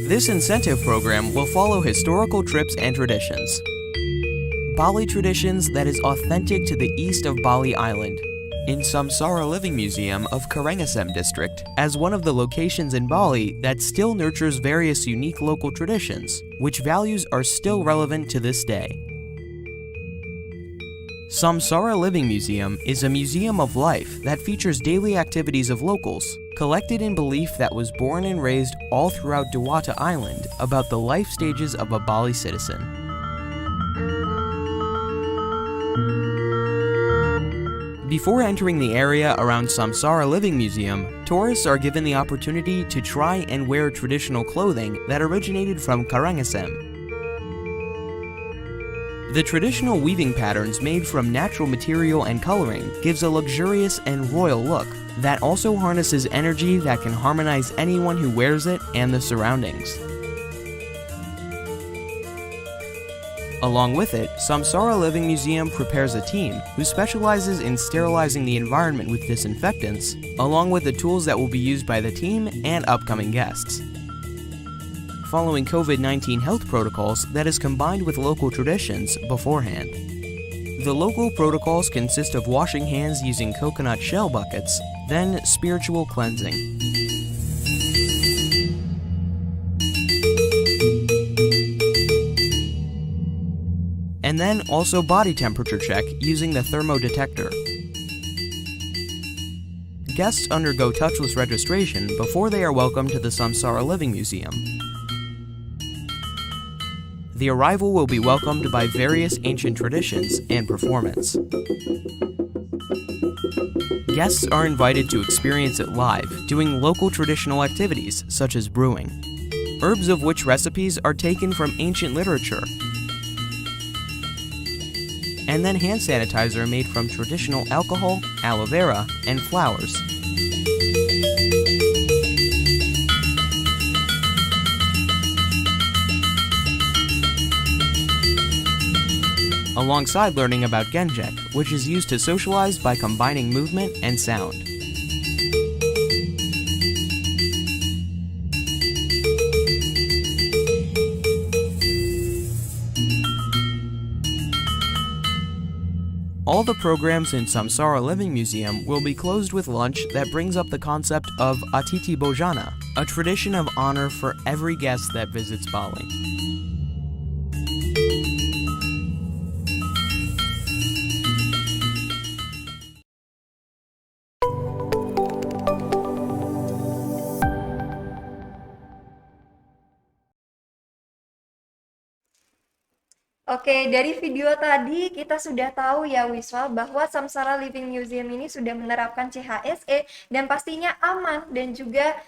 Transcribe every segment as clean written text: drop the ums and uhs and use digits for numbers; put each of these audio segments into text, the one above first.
This incentive program will follow historical trips and traditions. Bali traditions that is authentic to the east of Bali Island. In Samsara Living Museum of Karangasem District, as one of the locations in Bali that still nurtures various unique local traditions, which values are still relevant to this day. Samsara Living Museum is a museum of life that features daily activities of locals, collected in belief that was born and raised all throughout Dewata Island about the life stages of a Bali citizen. Before entering the area around Samsara Living Museum, tourists are given the opportunity to try and wear traditional clothing that originated from Karangasem. The traditional weaving patterns made from natural material and coloring gives a luxurious and royal look that also harnesses energy that can harmonize anyone who wears it and the surroundings. Along with it, Samsara Living Museum prepares a team who specializes in sterilizing the environment with disinfectants, along with the tools that will be used by the team and upcoming guests. Following COVID-19 health protocols that is combined with local traditions beforehand. The local protocols consist of washing hands using coconut shell buckets, then spiritual cleansing. And then also body temperature check using the thermodetector. Guests undergo touchless registration before they are welcomed to the Samsara Living Museum. The arrival will be welcomed by various ancient traditions and performance. Guests are invited to experience it live, doing local traditional activities such as brewing, herbs of which recipes are taken from ancient literature, and then hand sanitizer made from traditional alcohol, aloe vera, and flowers. Alongside learning about Genjek, which is used to socialize by combining movement and sound. All the programs in Samsara Living Museum will be closed with lunch that brings up the concept of Atiti Bojana, a tradition of honor for every guest that visits Bali. Oke, dari video tadi kita sudah tahu ya Wiswa bahwa Samsara Living Museum ini sudah menerapkan CHSE dan pastinya aman dan juga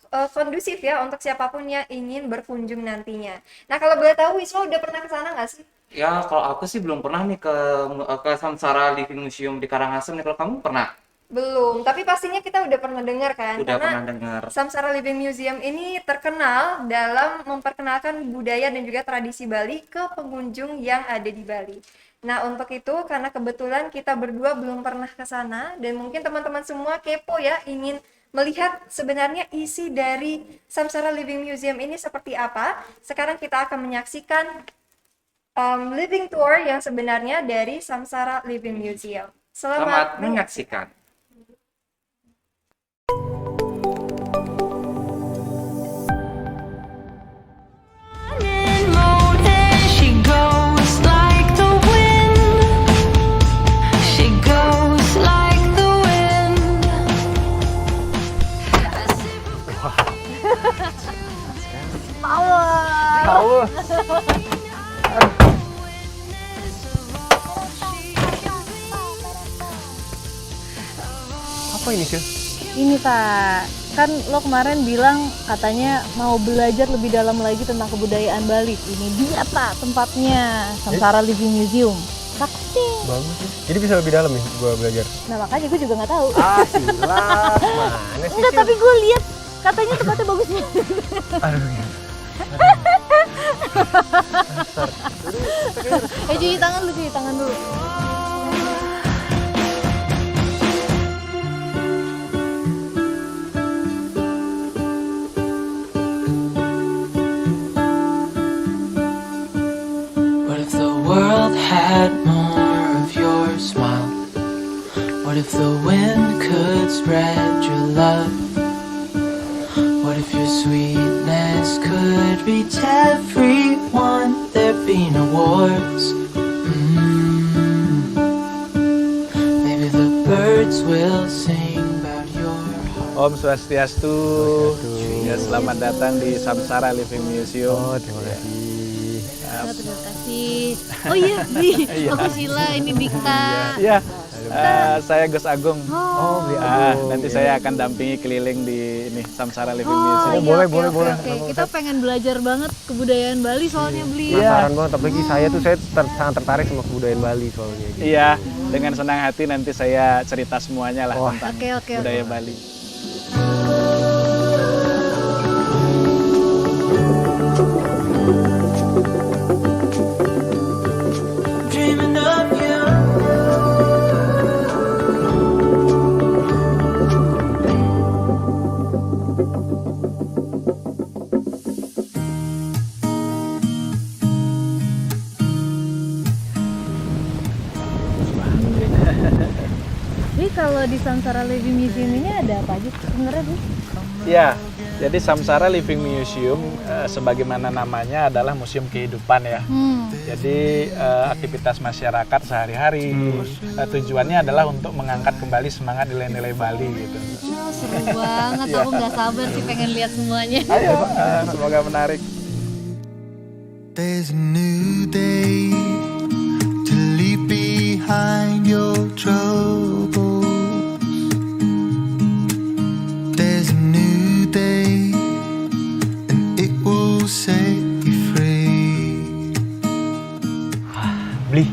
kondusif ya untuk siapapun yang ingin berkunjung nantinya. Nah, kalau boleh tahu Wiswa udah pernah ke sana nggak sih? Ya, kalau aku sih belum pernah nih ke Samsara Living Museum di Karangasem nih. Kalau kamu pernah? Belum, tapi pastinya kita udah pernah dengar kan? Udah Karena pernah dengar. Samsara Living Museum ini terkenal dalam memperkenalkan budaya dan juga tradisi Bali ke pengunjung yang ada di Bali. Nah, untuk itu karena kebetulan kita berdua belum pernah ke sana dan mungkin teman-teman semua kepo ya ingin melihat sebenarnya isi dari Samsara Living Museum ini seperti apa. Sekarang kita akan menyaksikan living tour yang sebenarnya dari Samsara Living Museum. Selamat menyaksikan. Apa ini, Syul? Ini Pak, kan lo kemarin bilang katanya mau belajar lebih dalam lagi tentang kebudayaan Bali. Ini dia Pak tempatnya, Samsara Living Museum. Saksi. Bagus sih. Jadi bisa lebih dalam nih gua belajar. Nah makanya gue juga nggak tahu. Ah, silah. Mana sih? Enggak, tapi gue lihat katanya tempatnya bagus nih. Aduh. Cuci tangan dulu, cuci tangan dulu. had more of your smile? What if the wind could spread your love? What if your sweetness could reach everyone? There'd be no wars. Maybe the birds will sing about your heart. Om Swastiastu. Ya, selamat datang di Samsara Living Museum. Oh, terima kasih. Terima kasih. Oh iya, Bli. Aku Sheila, ini Dikta. Iya. Saya Gus Agung. Oh, Nanti saya akan dampingi keliling di ini Samsara Living Oh, Museum. iya, boleh, oke, boleh, oke, boleh. oke. Kita pengen belajar banget kebudayaan Bali soalnya, Bli. Penasaran banget, apalagi saya sangat tertarik sama kebudayaan Bali soalnya. Gitu. Iya, dengan senang hati nanti saya cerita semuanya lah tentang Oke. budaya Bali. Dreaming of you. Bli, kalau di Samsara Living Museum ini ada apa aja sebenarnya, Bli? Ya, jadi Samsara Living Museum sebagaimana namanya adalah museum kehidupan ya. Jadi aktivitas masyarakat sehari-hari. Tujuannya adalah untuk mengangkat kembali semangat nilai-nilai Bali gitu. Oh, seru banget. Aku nggak sabar sih pengen lihat semuanya. Ayo, semoga menarik. There's a new day to leave behind your troubles. There's a new day and it will set you free. Bli,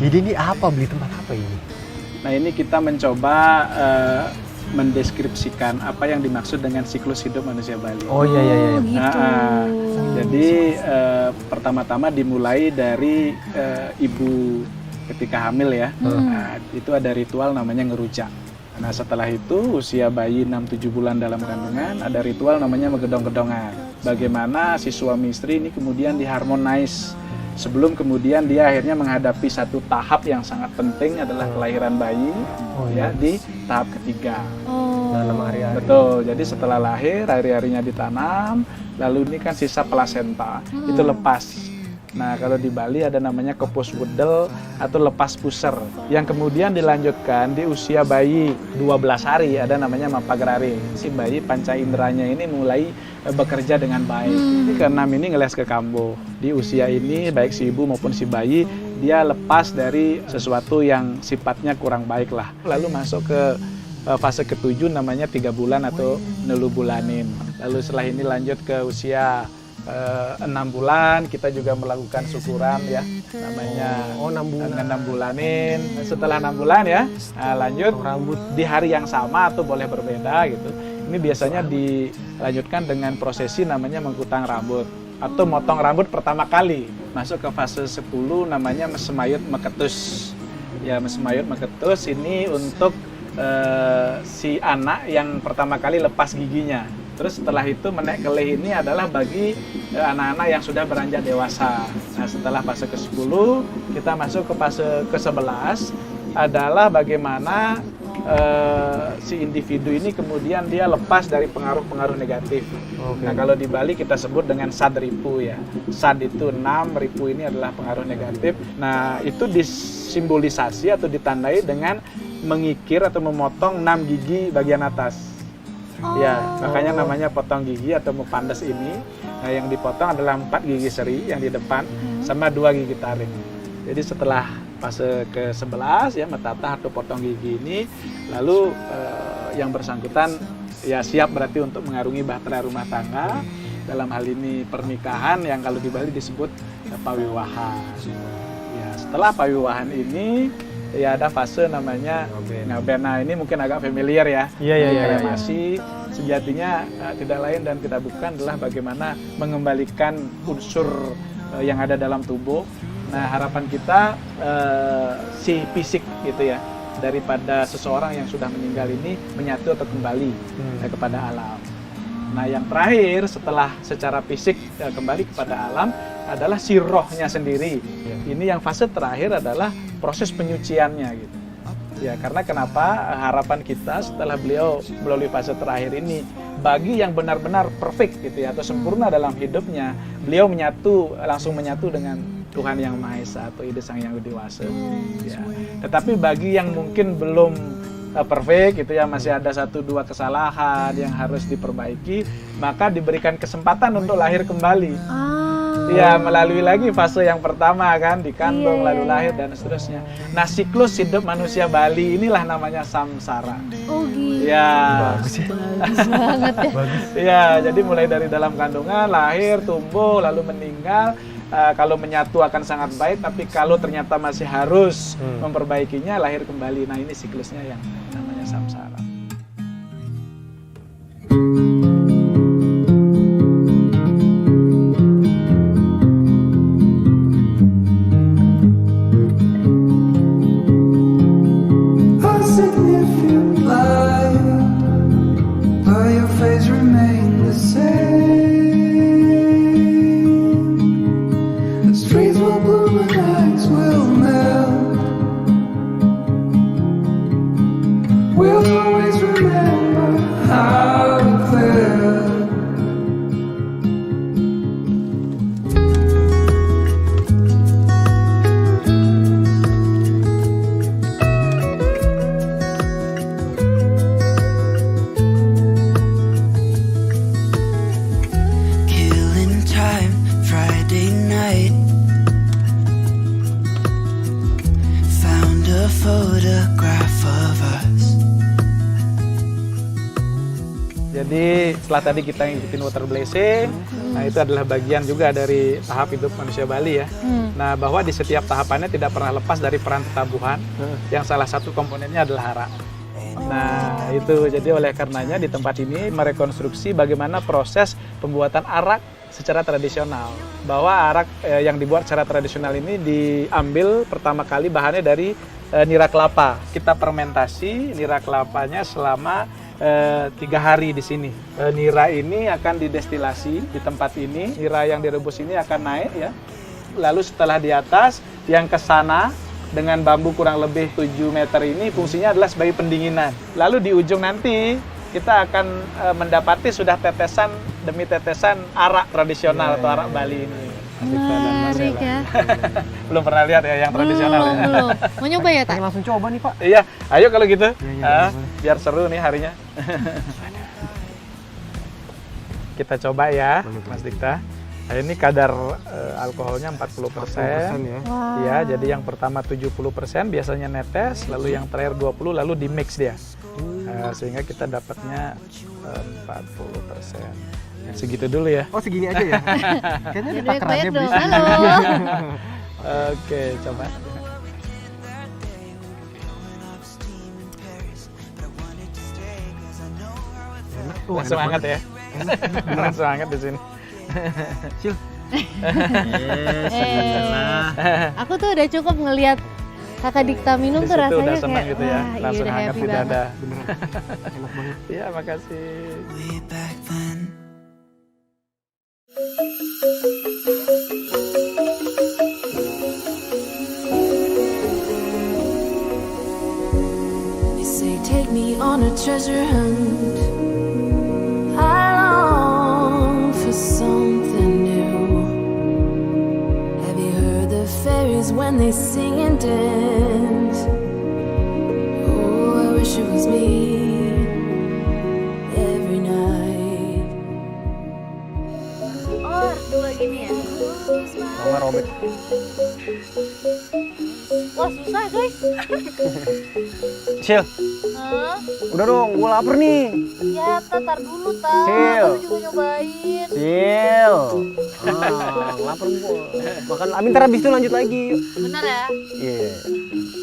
jadi ini apa Bli? Tempat apa ini? Nah, ini kita mencoba mendeskripsikan apa yang dimaksud dengan siklus hidup manusia Bali. Oh iya. Gitu. Jadi pertama-tama dimulai dari ibu ketika hamil ya. Nah, itu ada ritual namanya ngerujak. Nah, setelah itu usia bayi 6-7 bulan dalam kandungan ada ritual namanya megedong-gedongan. Bagaimana si suami istri ini kemudian diharmonize sebelum kemudian dia akhirnya menghadapi satu tahap yang sangat penting adalah kelahiran bayi ya di tahap ketiga. Nanam hari-hari. Betul. Jadi setelah lahir hari-harinya ditanam, lalu ini kan sisa plasenta itu lepas. Nah, kalau di Bali ada namanya kopus wudel atau lepas puser yang kemudian dilanjutkan di usia bayi 12 hari ada namanya mapagrari. Si bayi panca inderanya ini mulai bekerja dengan baik. Keenam ini ngeles ke kambo. Di usia ini baik si ibu maupun si bayi dia lepas dari sesuatu yang sifatnya kurang baik lah. Lalu masuk ke fase ketujuh namanya 3 bulan atau nelu bulanin. Lalu setelah ini lanjut ke usia 6 bulan kita juga melakukan syukuran ya namanya 6 bulanin. Setelah 6 bulan ya lanjut rambut di hari yang sama atau boleh berbeda gitu. Ini biasanya dilanjutkan dengan prosesi namanya mengkutang rambut atau motong rambut pertama kali. Masuk ke fase 10 namanya mesemayut meketus. Ya, mesemayut meketus ini untuk si anak yang pertama kali lepas giginya. Terus setelah itu menek kelih ini adalah bagi anak-anak yang sudah beranjak dewasa. Nah, setelah fase ke-10 kita masuk ke fase ke-11 adalah bagaimana si individu ini kemudian dia lepas dari pengaruh-pengaruh negatif. Nah, kalau di Bali kita sebut dengan sad ripu ya. Sad itu 6, ripu ini adalah pengaruh negatif. Nah, itu disimbolisasi atau ditandai dengan mengikir atau memotong 6 gigi bagian atas. Ya, makanya namanya potong gigi atau mupandes ini. Nah, yang dipotong adalah 4 gigi seri yang di depan sama 2 gigi taring. Jadi setelah fase ke-11 ya metatah atau potong gigi ini, lalu yang bersangkutan ya siap berarti untuk mengarungi bahtera rumah tangga. Dalam hal ini pernikahan yang kalau di Bali disebut pawiwahan. Ya, setelah pawiwahan ini ya ada fase namanya ngaben. Nah, ini mungkin agak familiar ya. Iya. Masih sejatinya tidak lain dan tidak bukan adalah bagaimana mengembalikan unsur yang ada dalam tubuh. Nah, harapan kita si fisik gitu ya daripada seseorang yang sudah meninggal ini menyatu atau kembali kepada alam. Nah, yang terakhir setelah secara fisik kembali kepada alam, adalah si rohnya sendiri. Ini yang fase terakhir adalah proses penyuciannya gitu. Ya, karena kenapa harapan kita setelah beliau melalui fase terakhir ini, bagi yang benar-benar perfect gitu ya, atau sempurna dalam hidupnya, beliau langsung menyatu dengan Tuhan Yang Maha Esa atau Ide Sang Yang Widi Wasa. Ya. Tetapi bagi yang mungkin belum perfect gitu ya, masih ada 1-2 kesalahan yang harus diperbaiki, maka diberikan kesempatan untuk lahir kembali. Ya, melalui lagi fase yang pertama kan, dikandung, lalu lahir dan seterusnya. Nah, siklus hidup manusia Bali inilah namanya samsara. Oh gitu. Ya. Bagus banget ya. Ya, jadi mulai dari dalam kandungan, lahir, tumbuh, lalu meninggal. Kalau menyatu akan sangat baik, tapi kalau ternyata masih harus memperbaikinya, lahir kembali. Nah, ini siklusnya yang namanya samsara. Jadi setelah tadi kita ngikutin water blessing, nah itu adalah bagian juga dari tahap hidup manusia Bali ya. Nah, bahwa di setiap tahapannya tidak pernah lepas dari peran tetabuhan, yang salah satu komponennya adalah hara. Nah, itu jadi oleh karenanya di tempat ini merekonstruksi bagaimana proses pembuatan arak secara tradisional. Bahwa arak yang dibuat secara tradisional ini diambil pertama kali bahannya dari nira kelapa. Kita fermentasi nira kelapanya selama 3 hari di sini. Nira ini akan didestilasi di tempat ini. Nira yang direbus ini akan naik ya. Lalu setelah di atas, yang ke sana dengan bambu kurang lebih 7 meter ini fungsinya adalah sebagai pendinginan. Lalu di ujung nanti kita akan mendapati sudah tetesan demi tetesan arak tradisional atau arak Bali ini. Menarik ya. Belum pernah lihat ya yang tradisional ya. Belum. Mau nyoba ya, Tak? Langsung coba nih, Pak. Iya, ayo kalau gitu. Iya, Biar seru nih harinya. Kita coba ya, Mas Dikta. Nah, ini kadar alkoholnya 40%. Ya. Ya, jadi yang pertama 70% biasanya netes, lalu yang terakhir 20, lalu di mix dia. Sehingga kita dapatnya 40%. Segitu dulu ya. Oh, segini aja ya? Kayaknya Jadi ada takarannya, dong, Blis. halo. Oke, coba. Langsung hangat ya. Langsung hangat di sini. Sil. Aku tuh udah cukup ngelihat Kakak Dikta minum Di tuh situ rasanya udah senang kayak gitu ya. wah, iya Langsung udah hangat happy di banget. dada. Enak banget. Iya, makasih. Way back then. They say take me on a treasure hunt. I long for something new. Have you heard the fairies when they sing and dance? Oh, I wish it was me every night. Oh, dua gini ya. Mama robek. Wah, susah, guys. Sil, Hah? udah dong, gue lapar nih. Ya, tar dulu, Tak. Sil. Aku juga nyobain. Sil. Lapar gue. Makan, Amin ntar abis itu lanjut lagi. Yuk. Bener ya? Iya.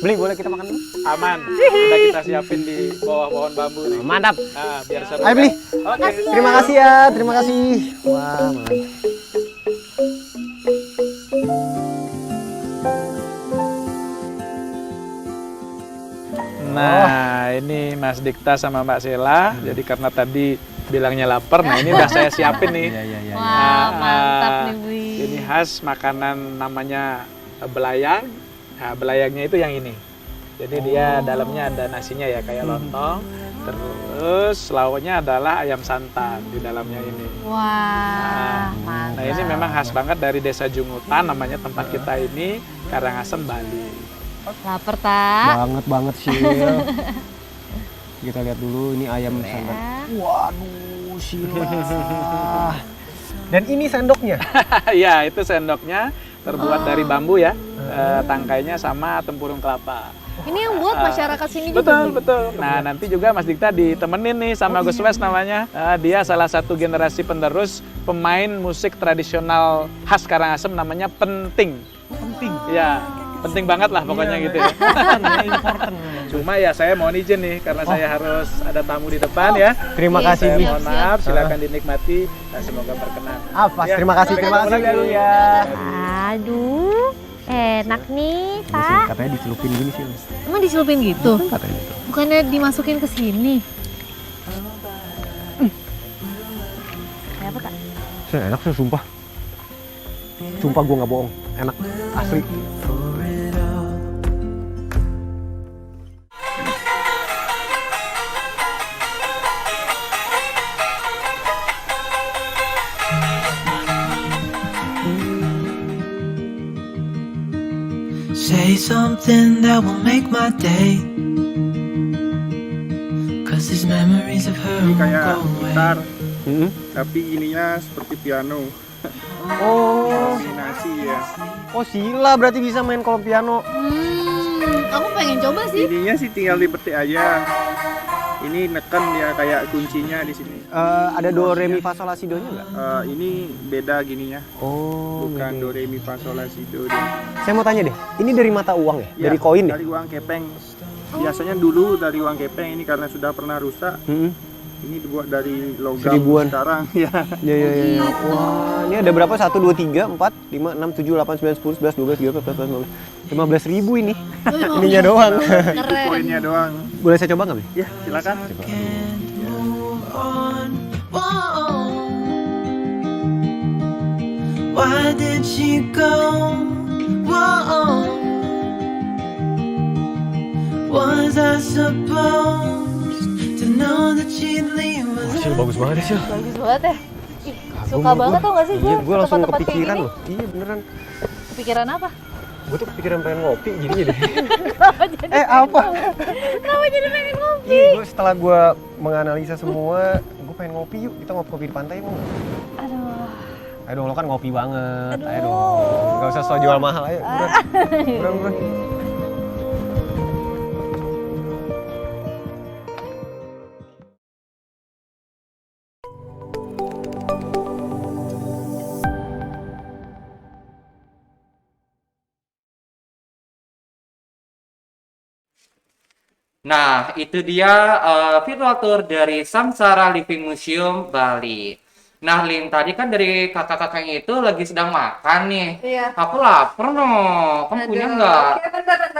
Beli, boleh kita makan dulu? Aman. Udah kita siapin di bawah pohon bambu nih. Mantap. Nah, biar seru. Ayo beli. Oke. Terima kasih ya, terima kasih. Wah, mantap. Nah, ini Mas Dikta sama Mbak Sela. Jadi karena tadi bilangnya lapar, nah ini udah saya siapin nih. Iya. Wah, mantap nih, Bli. Ini khas makanan namanya belayang. Nah, belayangnya itu yang ini. Jadi dia dalamnya ada nasinya ya kayak lontong. Terus lauknya adalah ayam santan di dalamnya ini. Wah, Nah ini memang khas banget dari Desa Jungutan, namanya tempat kita ini, Karangasem, Bali. lapar tak? Banget sih. Kita lihat dulu ini ayam santan. Waduh, Sila. Dan ini sendoknya. Ya itu sendoknya terbuat dari bambu ya, tangkainya sama tempurung kelapa. Ini yang buat masyarakat sini juga. Betul. Nah nanti juga Mas Dikta ditemenin nih sama Gus Wes namanya. Dia salah satu generasi penerus pemain musik tradisional khas Karangasem namanya Penting. Ya, penting banget lah pokoknya gitu ya. Cuma ya saya mohon izin nih karena saya harus ada tamu di depan ya. Terima kasih. Saya mohon maaf, silakan dinikmati dan semoga berkenan. Apa? Terima kasih dulu ya. Aduh, enak nih, Pak. Katanya dicelupin gini sih. Emang dicelupin gitu? Katanya gitu. Bukannya dimasukin ke sini? Kayak apa, Kak? Saya enak sih, sumpah. Sumpah gue nggak bohong. Enak, asli. for it all. Say something that will make my day, 'cause these memories of her Ini won't kayak go away. gitar, tapi ininya seperti piano. Oh, Kombinasi ya. oh Sila berarti bisa main kalau piano. Aku pengen coba sih. Ininya sih tinggal dipetik aja. Ini neken ya kayak kuncinya di sini. Ada do re mi fa sol la si do nya nggak? Ini beda gininya. Oh, Bukan gitu. do re mi fa sol la si do. Dia. Saya mau tanya deh, ini dari mata uang ya? Ya, Dari koin ya? Dari uang kepeng. Biasanya dulu dari uang kepeng, ini karena sudah pernah rusak. Ini dibuat dari logam Seribuan. sekarang ya. Ya. Wah, ini ada berapa? 1, 2, 3, 4, 5, 6, 7, 8, 9, 10, 11, 12, 13, 14, 15 ribu ini. Ininya doang. Keren. Koinnya doang. Boleh saya coba nggak, Bi? Ya, silakan. Can't move on. Whoa. Why did she go? Whoa. Was I supposed to know that she'd leave us? Sil, bagus banget sih. Bagus banget ya. Ih, suka banget tau gak sih gue Iya, gue langsung tempat-tempat kayak kepikiran gini. loh. Iya, beneran. Kepikiran apa? Gue tuh kepikiran pengen ngopi jadinya deh. Kenapa jadi Apa? Kenapa jadi pengen ngopi? Iya, gue setelah gue menganalisa semua, gue pengen ngopi yuk. Kita ngopi di pantai mau nggak? Aduh. Ayo dong, lo kan ngopi banget. Aduh. Ayo dong. Gak usah so jual mahal, ayo. Buruan. Nah, itu dia virtual tour dari Samsara Living Museum Bali. Nah, Lin, tadi kan dari kakak-kakaknya itu lagi sedang makan nih. Iya. Aku lapar no. Kamu punya Aduh, nggak? Oke,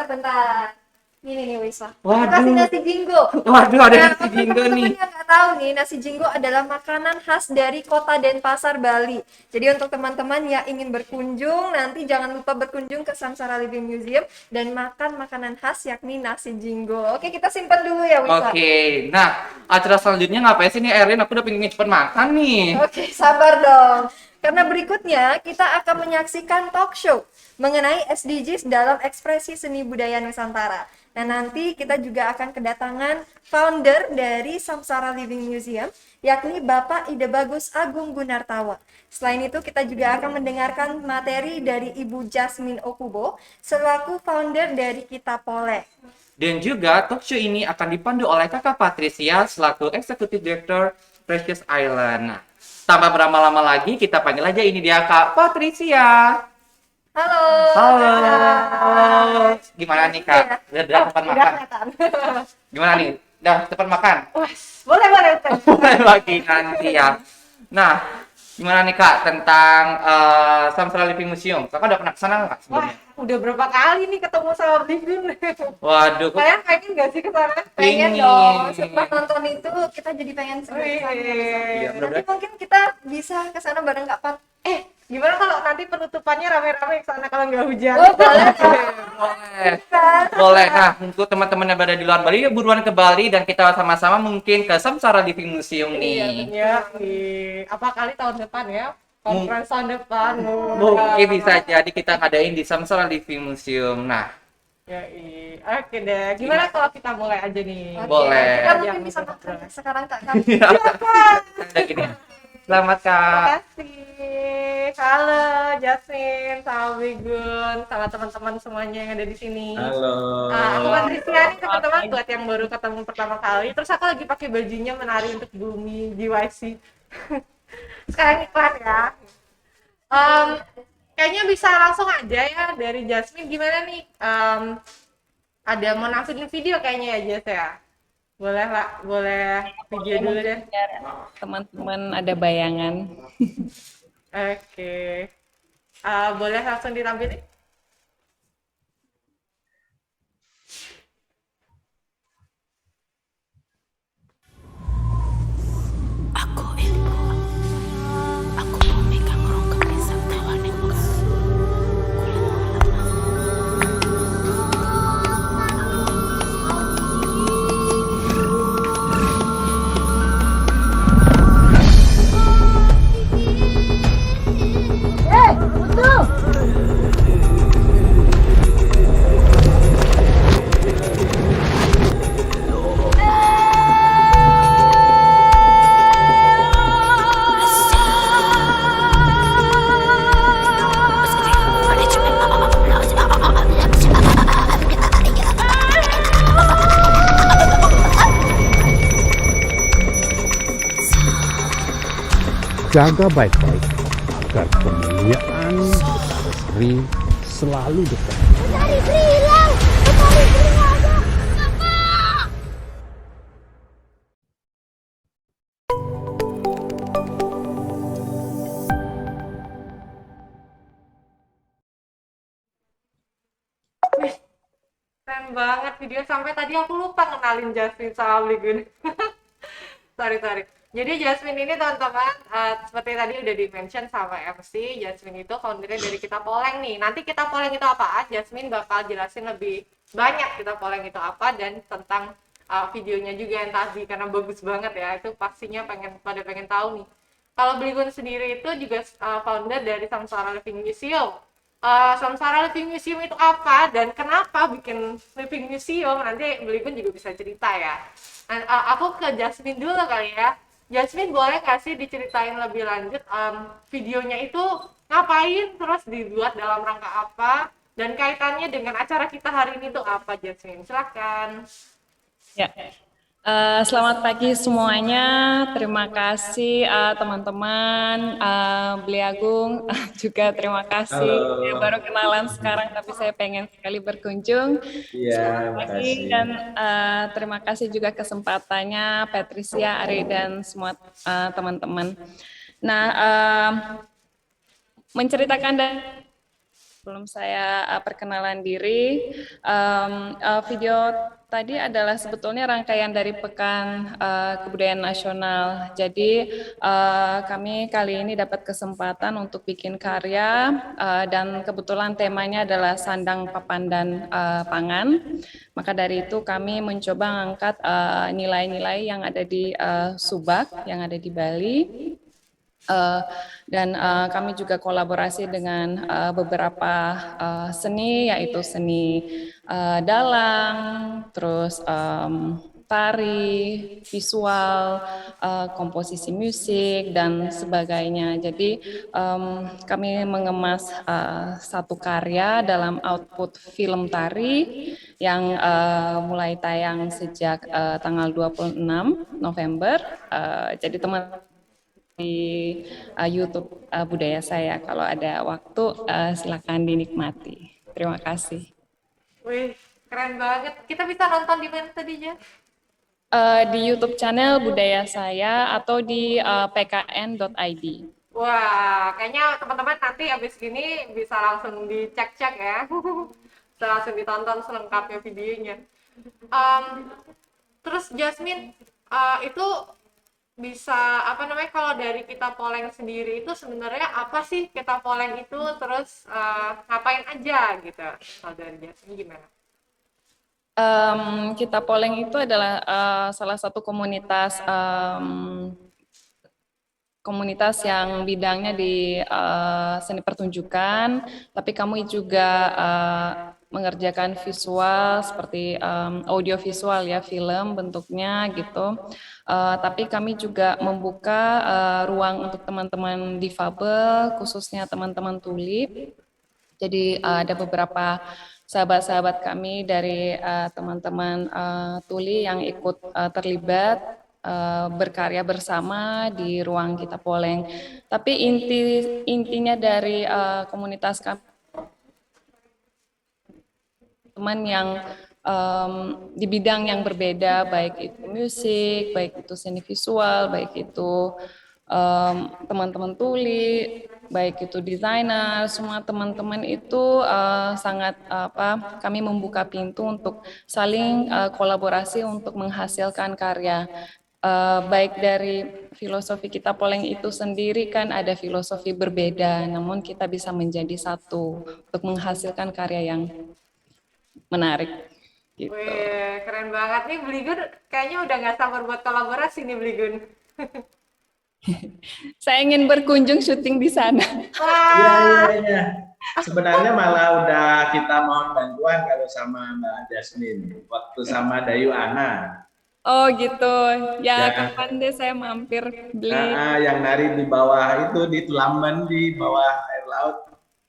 bentar. Ini nih Wisa. Waduh. Kasih nasi jinggo. Waduh, ada Nah, nasi jinggo nih. teman-teman yang nggak tahu nih, nasi jinggo adalah makanan khas dari Kota Denpasar, Bali. Jadi untuk teman-teman yang ingin berkunjung, nanti jangan lupa berkunjung ke Samsara Living Museum dan makan makanan khas yakni nasi jinggo. Oke, kita simpan dulu ya Wisa. Oke, nah acara selanjutnya ngapain sih nih Erin? Aku udah pengen cepet makan nih. Oke, sabar dong. Karena berikutnya kita akan menyaksikan talk show mengenai SDGs dalam ekspresi seni budaya Nusantara. Nah, nanti kita juga akan kedatangan founder dari Samsara Living Museum, yakni Bapak Ide Bagus Agung Gunartawa. Selain itu, kita juga akan mendengarkan materi dari Ibu Jasmine Okubo, selaku founder dari Kita Poleh. Dan juga talk show ini akan dipandu oleh Kakak Patricia selaku Executive Director Precious Island. Nah, tanpa berlama-lama lagi, kita panggil aja ini dia Kak Patricia. Halo. Halo. Gimana nih Kak? Udah cepat makan? Gimana nih? Udah cepat makan? Boleh. Mulai lagi nanti ya. Nah, gimana nih Kak tentang Samsara Living Museum? Kakak udah pernah kesana nggak sebelumnya? Udah berapa kali nih ketemu sama Living? Waduh, Kalian pengen nggak sih ke sana? Pengen. Pengen dong. Setelah nonton itu kita jadi pengen sendiri. Iya, Nanti mungkin kita bisa ke sana bareng Kak Pat. Gimana kalau nanti penutupannya rame-rame ke sana kalau nggak hujan? Oh, boleh. Boleh. Boleh. Nah, untuk teman-teman yang berada di luar Bali, yuk buruan ke Bali dan kita sama-sama mungkin ke Samsara Living Museum nih. Iya, apa kali tahun depan ya? Conference tahun depan. Mungkin bisa jadi kita ngadain di Samsara Living Museum. Nah, Ya, oke deh. Gimana kalau kita mulai aja nih? Oke, Boleh. kita mungkin bisa makan sekarang Kak. ada gini. Selamat Kak. Terima kasih. Halo Jasmine, sama Wigun, sama teman-teman semuanya yang ada di sini. Halo. Aku Patricia nih teman-teman, buat yang baru ketemu pertama kali. Terus aku lagi pakai bajunya menari untuk Bumi GYC. Sekarang iklan ya. Kayaknya bisa langsung aja ya dari Jasmine. Gimana nih? Ada mau nampilin video kayaknya ya Jas ya? Boleh lah, boleh video dulu deh. Biar teman-teman ada bayangan. Oke. Boleh langsung ditampilin? Jaga baik-baik agar kemuliaan Sri selalu dekat. Betari Sri hilang! Betari Sri nggak ada! Wih, keren banget video sampai tadi aku lupa ngenalin Jasmine sama Wigun. Sorry. Jadi Jasmine ini teman-teman, seperti tadi udah di-mention sama MC, Jasmine itu foundernya dari Kita Poleng nih. Nanti Kita Poleng itu apa? Jasmine bakal jelasin lebih banyak Kita Poleng itu apa dan tentang videonya juga yang tadi, karena bagus banget ya, itu pastinya pengen tahu nih. Kalau Beligun sendiri itu juga founder dari Samsara Living Museum. Samsara Living Museum itu apa dan kenapa bikin Living Museum? Nanti Beligun juga bisa cerita ya. Aku ke Jasmine dulu kali ya. Jasmine, boleh nggak sih diceritain lebih lanjut videonya itu ngapain, terus dibuat dalam rangka apa, dan kaitannya dengan acara kita hari ini tuh apa, Jasmine? Silakan. Ya. Selamat pagi semuanya. Terima kasih teman-teman, Beli Agung juga terima kasih. Saya baru kenalan sekarang tapi saya pengen sekali berkunjung. Iya, Selamat pagi dan terima kasih juga kesempatannya Patricia, Ari dan semua teman-teman. Nah, menceritakan dan sebelum saya perkenalan diri, video tadi adalah sebetulnya rangkaian dari Pekan Kebudayaan Nasional. Jadi kami kali ini dapat kesempatan untuk bikin karya dan kebetulan temanya adalah sandang, papan, dan pangan. Maka dari itu kami mencoba mengangkat nilai-nilai yang ada di Subak, yang ada di Bali. Dan kami juga kolaborasi dengan beberapa seni, yaitu seni dalang, terus tari, visual, komposisi musik, dan sebagainya. Jadi kami mengemas satu karya dalam output film tari yang mulai tayang sejak tanggal 26 November. Jadi teman di YouTube budaya saya. Kalau ada waktu silakan dinikmati. Terima kasih. Wih, keren banget. Kita bisa nonton di mana tadi ya? Di YouTube channel budaya saya atau di pkn.id. Wah, kayaknya teman-teman nanti abis gini bisa langsung dicek-cek ya. Bisa langsung ditonton selengkapnya videonya. Terus Jasmine, itu bisa apa namanya, kalau dari kita Poleng sendiri itu sebenarnya apa sih kita Poleng itu, terus ngapain aja gitu? Kalau dari Jasmine gimana? Kita Poleng itu adalah salah satu komunitas yang bidangnya di seni pertunjukan, tapi kami juga mengerjakan visual seperti audio visual ya, film bentuknya gitu. Tapi kami juga membuka ruang untuk teman-teman difabel, khususnya teman-teman tuli. Jadi ada beberapa sahabat-sahabat kami dari teman-teman tuli yang ikut terlibat berkarya bersama di ruang kita Poleng. Tapi intinya dari komunitas kami teman yang di bidang yang berbeda, baik itu musik, baik itu seni visual, baik itu teman-teman tuli, baik itu desainer, semua teman-teman itu sangat kami membuka pintu untuk saling kolaborasi untuk menghasilkan karya. Baik dari filosofi kita Poleng itu sendiri kan ada filosofi berbeda, namun kita bisa menjadi satu untuk menghasilkan karya yang menarik. Gitu. Wih, keren banget nih Bligun, kayaknya udah nggak sabar buat kolaborasi nih Bligun. Saya ingin berkunjung syuting di sana. Iya. Sebenarnya malah udah kita mohon bantuan kalau sama Mbak Jasmine, waktu sama Dayu Ana. Oh gitu, ya kapan deh saya mampir beli. Yang nari di bawah itu di Tulamben di bawah air laut.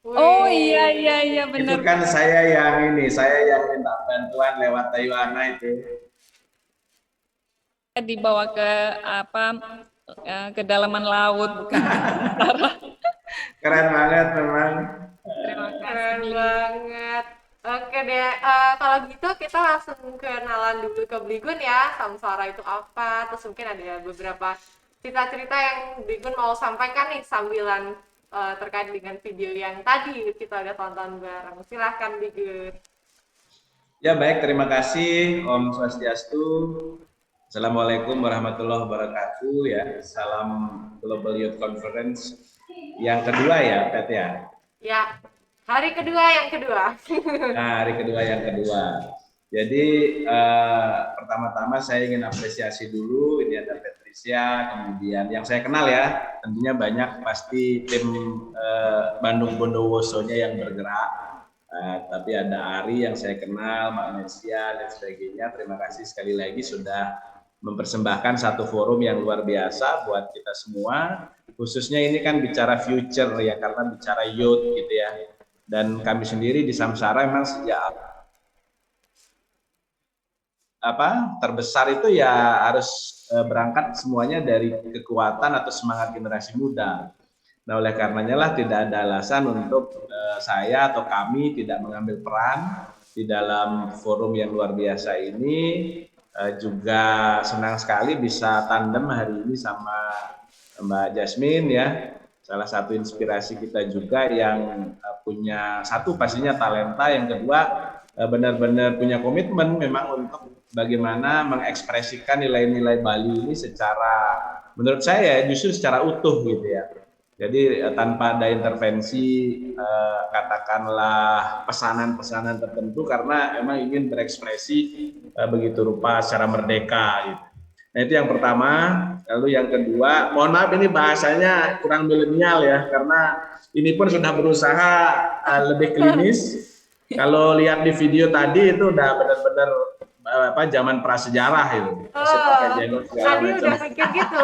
Oh iya benar. Itu kan saya yang minta bantuan lewat Dayu Ana itu. Dibawa ke kedalaman laut bukan. Keren banget memang. Keren banget. Oke deh, kalau gitu kita langsung kenalan dulu ke Bligun ya, Samsara itu apa, terus mungkin ada beberapa cerita-cerita yang Bligun mau sampaikan nih sambilan terkait dengan video yang tadi kita udah tonton bareng. Silahkan Bligun. Ya baik, terima kasih Om Swastiastu. Assalamualaikum warahmatullahi wabarakatuh ya. Salam Global Youth Conference yang kedua ya, Pet ya. Ya, hari kedua yang kedua. Nah, hari kedua yang kedua. Jadi pertama-tama saya ingin apresiasi dulu. Ini ada Patricia, kemudian yang saya kenal ya. Tentunya banyak pasti tim Bandung Bondowoso-nya yang bergerak. Tapi ada Ari yang saya kenal, Mbak Nesia dan sebagainya. Terima kasih sekali lagi sudah mempersembahkan satu forum yang luar biasa buat kita semua. Khususnya ini kan bicara future ya, karena bicara youth gitu ya. Dan kami sendiri di Samsara memang sejak terbesar itu ya harus berangkat semuanya dari kekuatan atau semangat generasi muda. Nah oleh karenanya lah tidak ada alasan untuk saya atau kami tidak mengambil peran di dalam forum yang luar biasa ini. Juga senang sekali bisa tandem hari ini sama Mbak Jasmine ya. Salah satu inspirasi kita juga yang punya satu pastinya talenta, yang kedua benar-benar punya komitmen memang untuk bagaimana mengekspresikan nilai-nilai Bali ini secara, menurut saya justru secara utuh gitu ya. Jadi tanpa ada intervensi katakanlah pesanan-pesanan tertentu, karena emang ingin berekspresi begitu rupa secara merdeka gitu. Nah itu yang pertama. Lalu yang kedua, mohon maaf ini bahasanya kurang milenial ya, karena ini pun sudah berusaha lebih klinis. Kalau lihat di video tadi itu udah benar-benar zaman prasejarah itu. Tadi udah mikir gitu.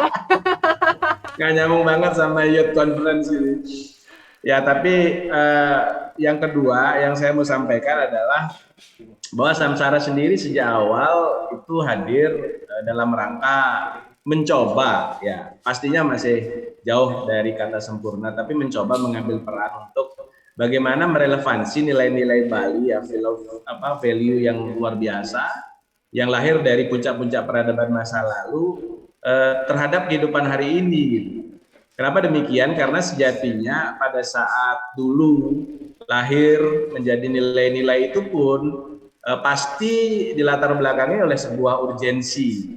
Nggak nyambung banget sama Youth Conference ini. Ya tapi yang kedua yang saya mau sampaikan adalah bahwa Samsara sendiri sejak awal itu hadir dalam rangka mencoba, ya pastinya masih jauh dari kata sempurna, tapi mencoba mengambil peran untuk bagaimana merelevansi nilai-nilai Bali ya, value yang luar biasa yang lahir dari puncak-puncak peradaban masa lalu terhadap kehidupan hari ini gitu. Kenapa demikian? Karena sejatinya pada saat dulu lahir menjadi nilai-nilai itu pun pasti dilatar belakangi oleh sebuah urgensi.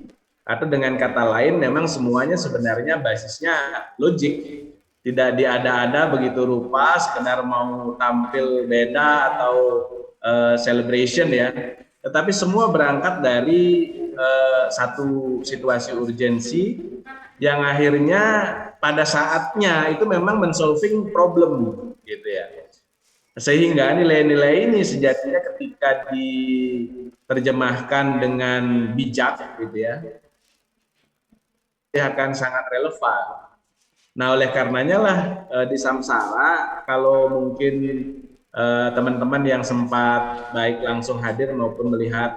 Atau dengan kata lain, memang semuanya sebenarnya basisnya logik. Tidak diada-ada begitu rupa, sekedar mau tampil beda atau celebration ya. Tetapi semua berangkat dari satu situasi urgensi yang akhirnya pada saatnya itu memang men-solving problem gitu ya. Sehingga nilai-nilai ini sejatinya ketika diterjemahkan dengan bijak gitu ya, akan sangat relevan. Nah, oleh karenanya lah di Samsara, kalau mungkin teman-teman yang sempat baik langsung hadir maupun melihat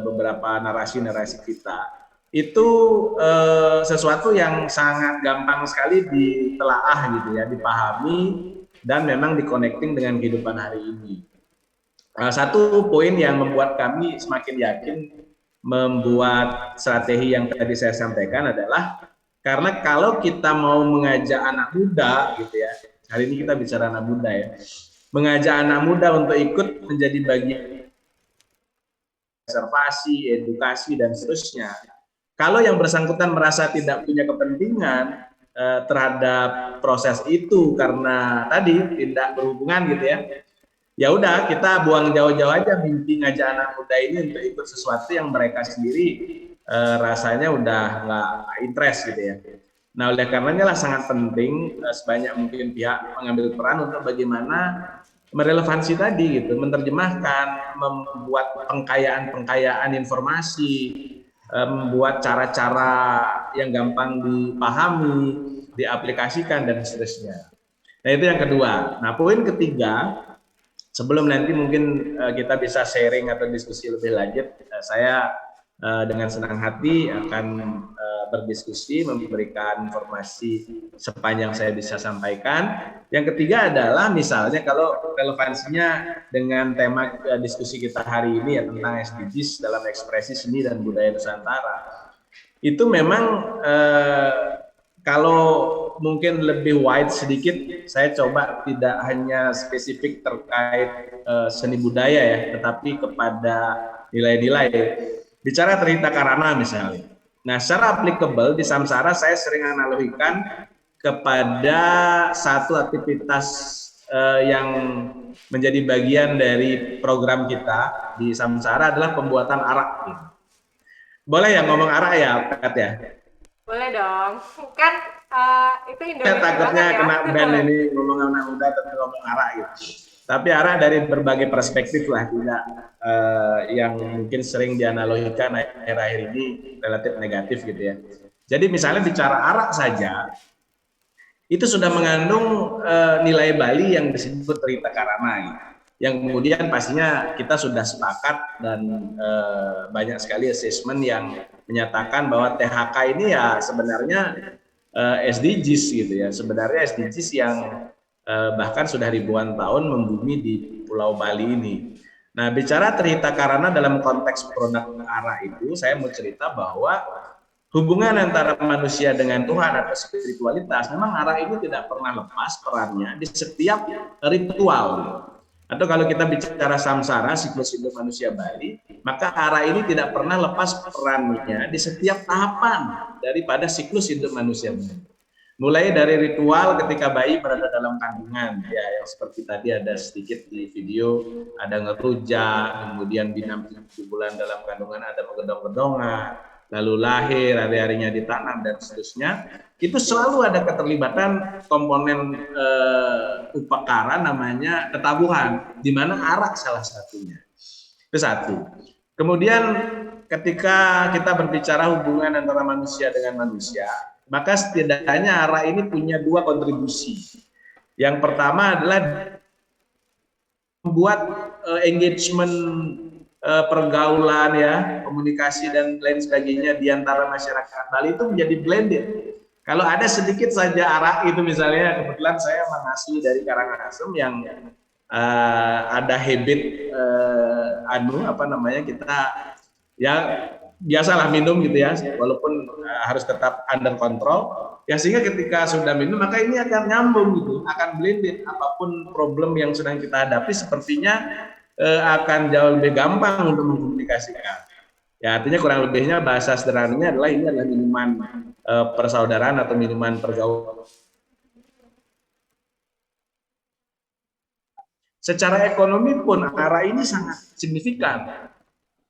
beberapa narasi-narasi kita, itu sesuatu yang sangat gampang sekali ditelaah gitu ya, dipahami dan memang di-connecting dengan kehidupan hari ini. Satu poin yang membuat kami semakin yakin membuat strategi yang tadi saya sampaikan adalah karena kalau kita mau mengajak anak muda gitu ya, hari ini kita bicara anak muda ya, mengajak anak muda untuk ikut menjadi bagian konservasi, edukasi dan seterusnya. Kalau yang bersangkutan merasa tidak punya kepentingan terhadap proses itu karena tadi tidak berhubungan gitu ya, ya udah kita buang jauh-jauh aja mimpi ngajak anak muda ini untuk ikut sesuatu yang mereka sendiri rasanya udah nggak interest gitu ya. Nah, oleh karenanya lah sangat penting sebanyak mungkin pihak mengambil peran untuk bagaimana merelevansi tadi gitu, menerjemahkan, membuat pengkayaan informasi, membuat cara-cara yang gampang dipahami, diaplikasikan dan seterusnya. Nah, itu yang kedua. Nah, poin ketiga, sebelum nanti mungkin kita bisa sharing atau diskusi lebih lanjut, saya dengan senang hati akan berdiskusi, memberikan informasi sepanjang saya bisa sampaikan. Yang ketiga adalah misalnya kalau relevansinya dengan tema diskusi kita hari ini ya tentang SDGs dalam ekspresi seni dan budaya Nusantara. Itu memang kalau mungkin lebih wide sedikit, saya coba tidak hanya spesifik terkait seni budaya ya, tetapi kepada nilai-nilai. Bicara Trihita Karana misalnya. Nah, secara applicable di Samsara saya sering analogikan kepada satu aktivitas yang menjadi bagian dari program kita di Samsara adalah pembuatan arak. Boleh ya ngomong arak ya, Kat ya? Boleh dong. Kan itu Indonesia. Takutnya ya. kena ban ini ngomong anak muda tapi ngomong arak gitu. Tapi arah dari berbagai perspektif lah, tidak yang mungkin sering dianalogikan akhir-akhir ini relatif negatif gitu ya. Jadi misalnya bicara arak saja, itu sudah mengandung nilai Bali yang disebut Trihita Karana, yang kemudian pastinya kita sudah sepakat dan banyak sekali assessment yang menyatakan bahwa THK ini ya sebenarnya SDGs gitu ya, sebenarnya SDGs yang bahkan sudah ribuan tahun membumi di Pulau Bali ini. Nah, bicara Trihita Karana dalam konteks produk ARA itu, saya mau cerita bahwa hubungan antara manusia dengan Tuhan atau spiritualitas, memang ARA ini tidak pernah lepas perannya di setiap ritual. Atau kalau kita bicara Samsara, siklus hidup manusia Bali, maka ARA ini tidak pernah lepas perannya di setiap tahapan daripada siklus hidup manusia Bali. Mulai dari ritual ketika bayi berada dalam kandungan, ya yang seperti tadi ada sedikit di video, ada ngerujak, kemudian di 7 bulan dalam kandungan ada menggedong-gedongan, lalu lahir, hari-harinya ditanam dan seterusnya. Itu selalu ada keterlibatan komponen upakara namanya ketabuhan, di mana arak salah satunya. Itu satu. Kemudian ketika kita berbicara hubungan antara manusia dengan manusia, maka setidaknya ARA ini punya 2 kontribusi. Yang pertama adalah membuat engagement pergaulan ya, komunikasi dan lain sebagainya di antara masyarakat Bali itu menjadi blended. Kalau ada sedikit saja ARA itu misalnya, kebetulan saya asli dari Karangasem yang ada habit kita ya biasalah minum gitu ya, walaupun harus tetap under control ya, sehingga ketika sudah minum maka ini akan nyambung gitu, akan blended. Apapun problem yang sedang kita hadapi sepertinya akan jauh lebih gampang untuk mengkomunikasikan. Ya, artinya kurang lebihnya bahasa sederhananya adalah ini adalah minuman persaudaraan atau minuman pergaulan. Secara ekonomi pun ARA ini sangat signifikan.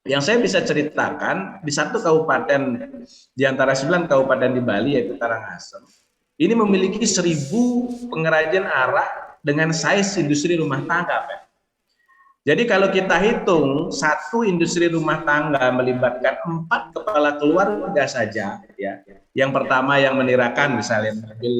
Yang saya bisa ceritakan, di satu kabupaten, di antara 9 kabupaten di Bali, yaitu Karangasem, ini memiliki 1.000 pengrajin ARA dengan size industri rumah tangga, Pak. Jadi kalau kita hitung, satu industri rumah tangga melibatkan 4 kepala keluarga saja, ya. Yang pertama yang menirakan, misalnya mengambil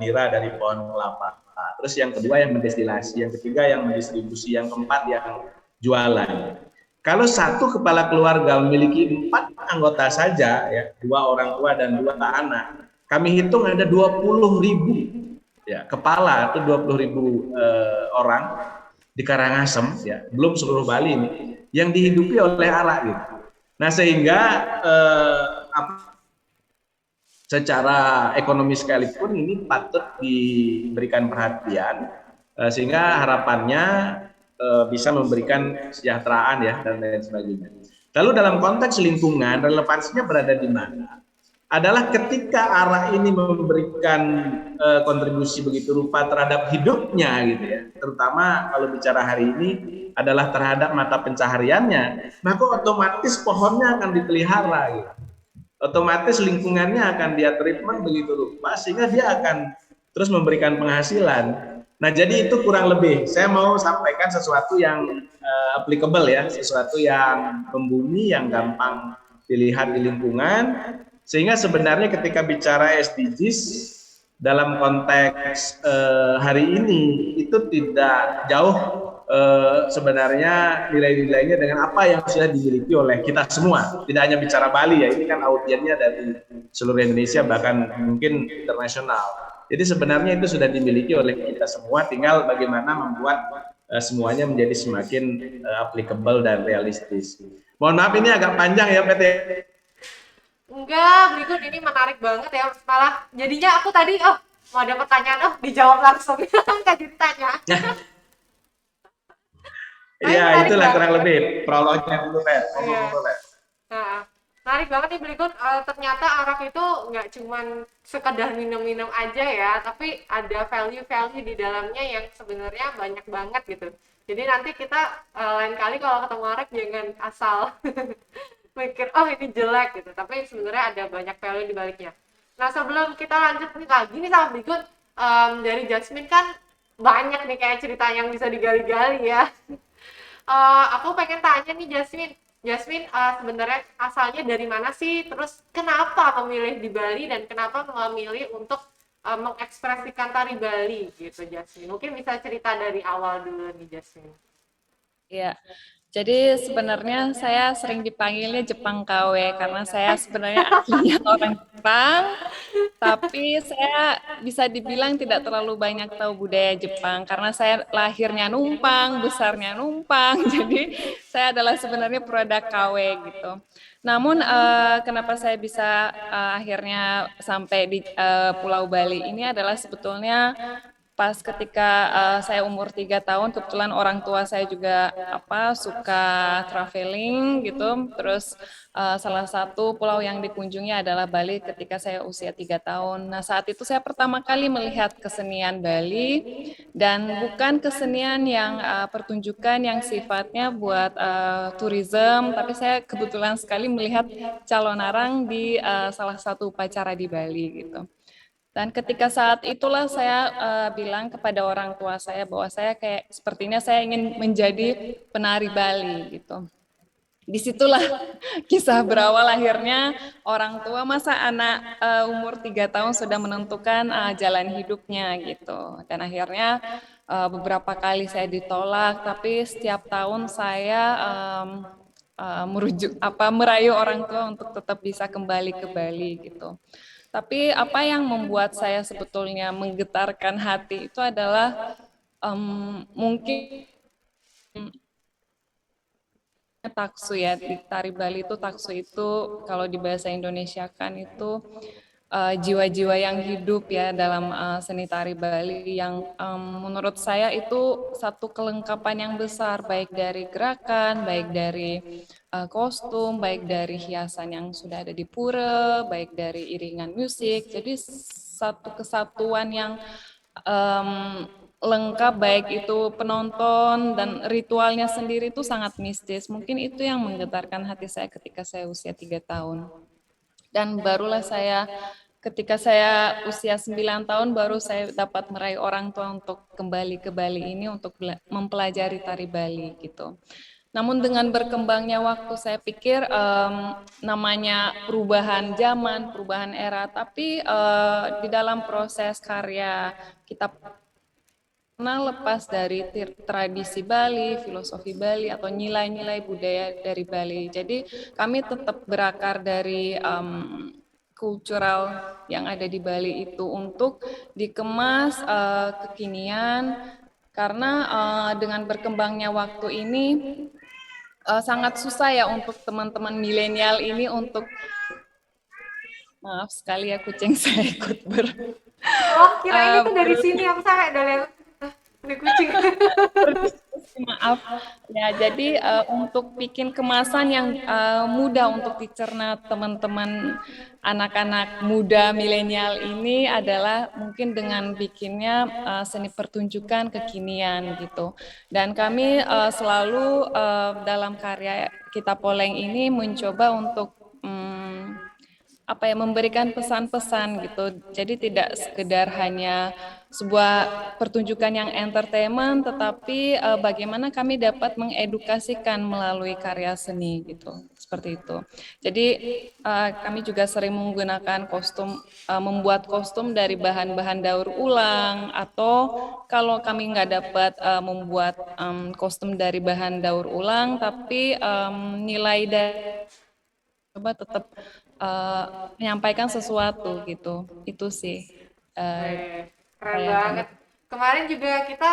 nira dari pohon kelapa. Terus yang kedua yang mendestilasi, yang ketiga yang mendistribusi, yang keempat yang jualan. Kalau satu kepala keluarga memiliki 4 anggota saja, ya, 2 orang tua dan 2 anak, kami hitung ada 20.000 ya, kepala atau 20.000 orang di Karangasem, ya, belum seluruh Bali ini yang dihidupi oleh ARA gitu. Nah sehingga secara ekonomi sekalipun ini patut diberikan perhatian, sehingga harapannya bisa memberikan kesejahteraan ya dan lain sebagainya. Lalu dalam konteks lingkungan, relevansinya berada di mana? Adalah ketika ARA ini memberikan kontribusi begitu rupa terhadap hidupnya gitu ya, terutama kalau bicara hari ini adalah terhadap mata pencahariannya, maka otomatis pohonnya akan dipelihara gitu. Otomatis lingkungannya akan dia treatment begitu rupa sehingga dia akan terus memberikan penghasilan. Nah jadi itu kurang lebih saya mau sampaikan sesuatu yang applicable ya, sesuatu yang membumi, yang gampang dilihat di lingkungan. Sehingga sebenarnya ketika bicara SDGs dalam konteks hari ini itu tidak jauh sebenarnya nilai-nilainya dengan apa yang sudah dimiliki oleh kita semua. Tidak hanya bicara Bali ya, ini kan audiennya dari seluruh Indonesia bahkan mungkin internasional. Jadi sebenarnya itu sudah dimiliki oleh kita semua, tinggal bagaimana membuat semuanya menjadi semakin applicable dan realistis. Mohon maaf ini agak panjang ya PT. Enggak, Bligun ini menarik banget ya. Malah jadinya aku tadi mau ada pertanyaan, dijawab langsung. Nggak jadi tanya. Iya, itulah kurang lebih prolognya dulu, Pak. Nah, menarik banget nih Bligun. Ternyata arak itu nggak cuman sekedar minum-minum aja ya, tapi ada value-value di dalamnya yang sebenarnya banyak banget gitu. Jadi nanti kita lain kali kalau ketemu arak jangan asal mikir ini jelek gitu, tapi sebenarnya ada banyak value di baliknya. Nah sebelum kita lanjut lagi nih sama Bligun, dari Jasmine kan banyak nih kayak cerita yang bisa digali-gali ya. Aku pengen tanya nih Jasmine sebenarnya asalnya dari mana sih, terus kenapa memilih di Bali dan kenapa memilih untuk mengekspresikan tari Bali gitu Jasmine? Mungkin bisa cerita dari awal dulu nih Jasmine. Ya, jadi sebenarnya saya sering dipanggilnya Jepang KW karena saya sebenarnya aslinya orang Jepang, tapi saya bisa dibilang tidak terlalu banyak tahu budaya Jepang karena saya lahirnya numpang, besarnya numpang, jadi saya adalah sebenarnya produk KW gitu. Namun kenapa saya bisa akhirnya sampai di Pulau Bali ini adalah sebetulnya pas ketika saya umur 3 tahun, kebetulan orang tua saya juga suka traveling gitu. Terus salah satu pulau yang dikunjungi adalah Bali ketika saya usia 3 tahun. Nah saat itu saya pertama kali melihat kesenian Bali dan bukan kesenian yang pertunjukan yang sifatnya buat tourism, tapi saya kebetulan sekali melihat calon arang di salah satu upacara di Bali gitu. Dan ketika saat itulah saya bilang kepada orang tua saya bahwa saya kayak sepertinya saya ingin menjadi penari Bali gitu. Disitulah kisah berawal akhirnya orang tua masa anak umur 3 tahun sudah menentukan jalan hidupnya gitu. Dan akhirnya beberapa kali saya ditolak, tapi setiap tahun saya merayu orang tua untuk tetap bisa kembali ke Bali gitu. Tapi apa yang membuat saya sebetulnya menggetarkan hati itu adalah mungkin taksu ya, di tari Bali itu taksu itu kalau di bahasa Indonesia kan itu jiwa-jiwa yang hidup ya dalam seni tari Bali yang menurut saya itu satu kelengkapan yang besar baik dari gerakan, baik dari kostum, baik dari hiasan yang sudah ada di pura, baik dari iringan musik. Jadi satu kesatuan yang em, lengkap, baik itu penonton dan ritualnya sendiri itu sangat mistis. Mungkin itu yang menggetarkan hati saya ketika saya usia 3 tahun. Dan barulah ketika saya usia 9 tahun, baru saya dapat meraih orang tua untuk kembali ke Bali ini untuk mempelajari tari Bali gitu. Namun dengan berkembangnya waktu, saya pikir namanya perubahan zaman, perubahan era, tapi di dalam proses karya kita pernah lepas dari tradisi Bali, filosofi Bali, atau nilai-nilai budaya dari Bali. Jadi kami tetap berakar dari kultural yang ada di Bali itu untuk dikemas kekinian, karena dengan berkembangnya waktu ini sangat susah ya untuk teman-teman milenial ini untuk, maaf sekali ya kucing saya ikut Oh, kirain itu dari sini, aku sampai ada lihat ada kucing. maaf ya. Jadi untuk bikin kemasan yang mudah untuk dicerna teman-teman anak-anak muda milenial ini adalah mungkin dengan bikinnya seni pertunjukan kekinian gitu. Dan kami selalu dalam karya Kita Poleng ini mencoba untuk memberikan pesan-pesan gitu. Jadi tidak sekedar hanya sebuah pertunjukan yang entertainment, tetapi bagaimana kami dapat mengedukasikan melalui karya seni gitu. Seperti itu. Jadi kami juga sering menggunakan membuat kostum dari bahan-bahan daur ulang, atau kalau kami nggak dapat membuat kostum dari bahan daur ulang, tapi nilai dari coba tetap menyampaikan sesuatu gitu. Itu sih. Keren banget. Kemarin juga kita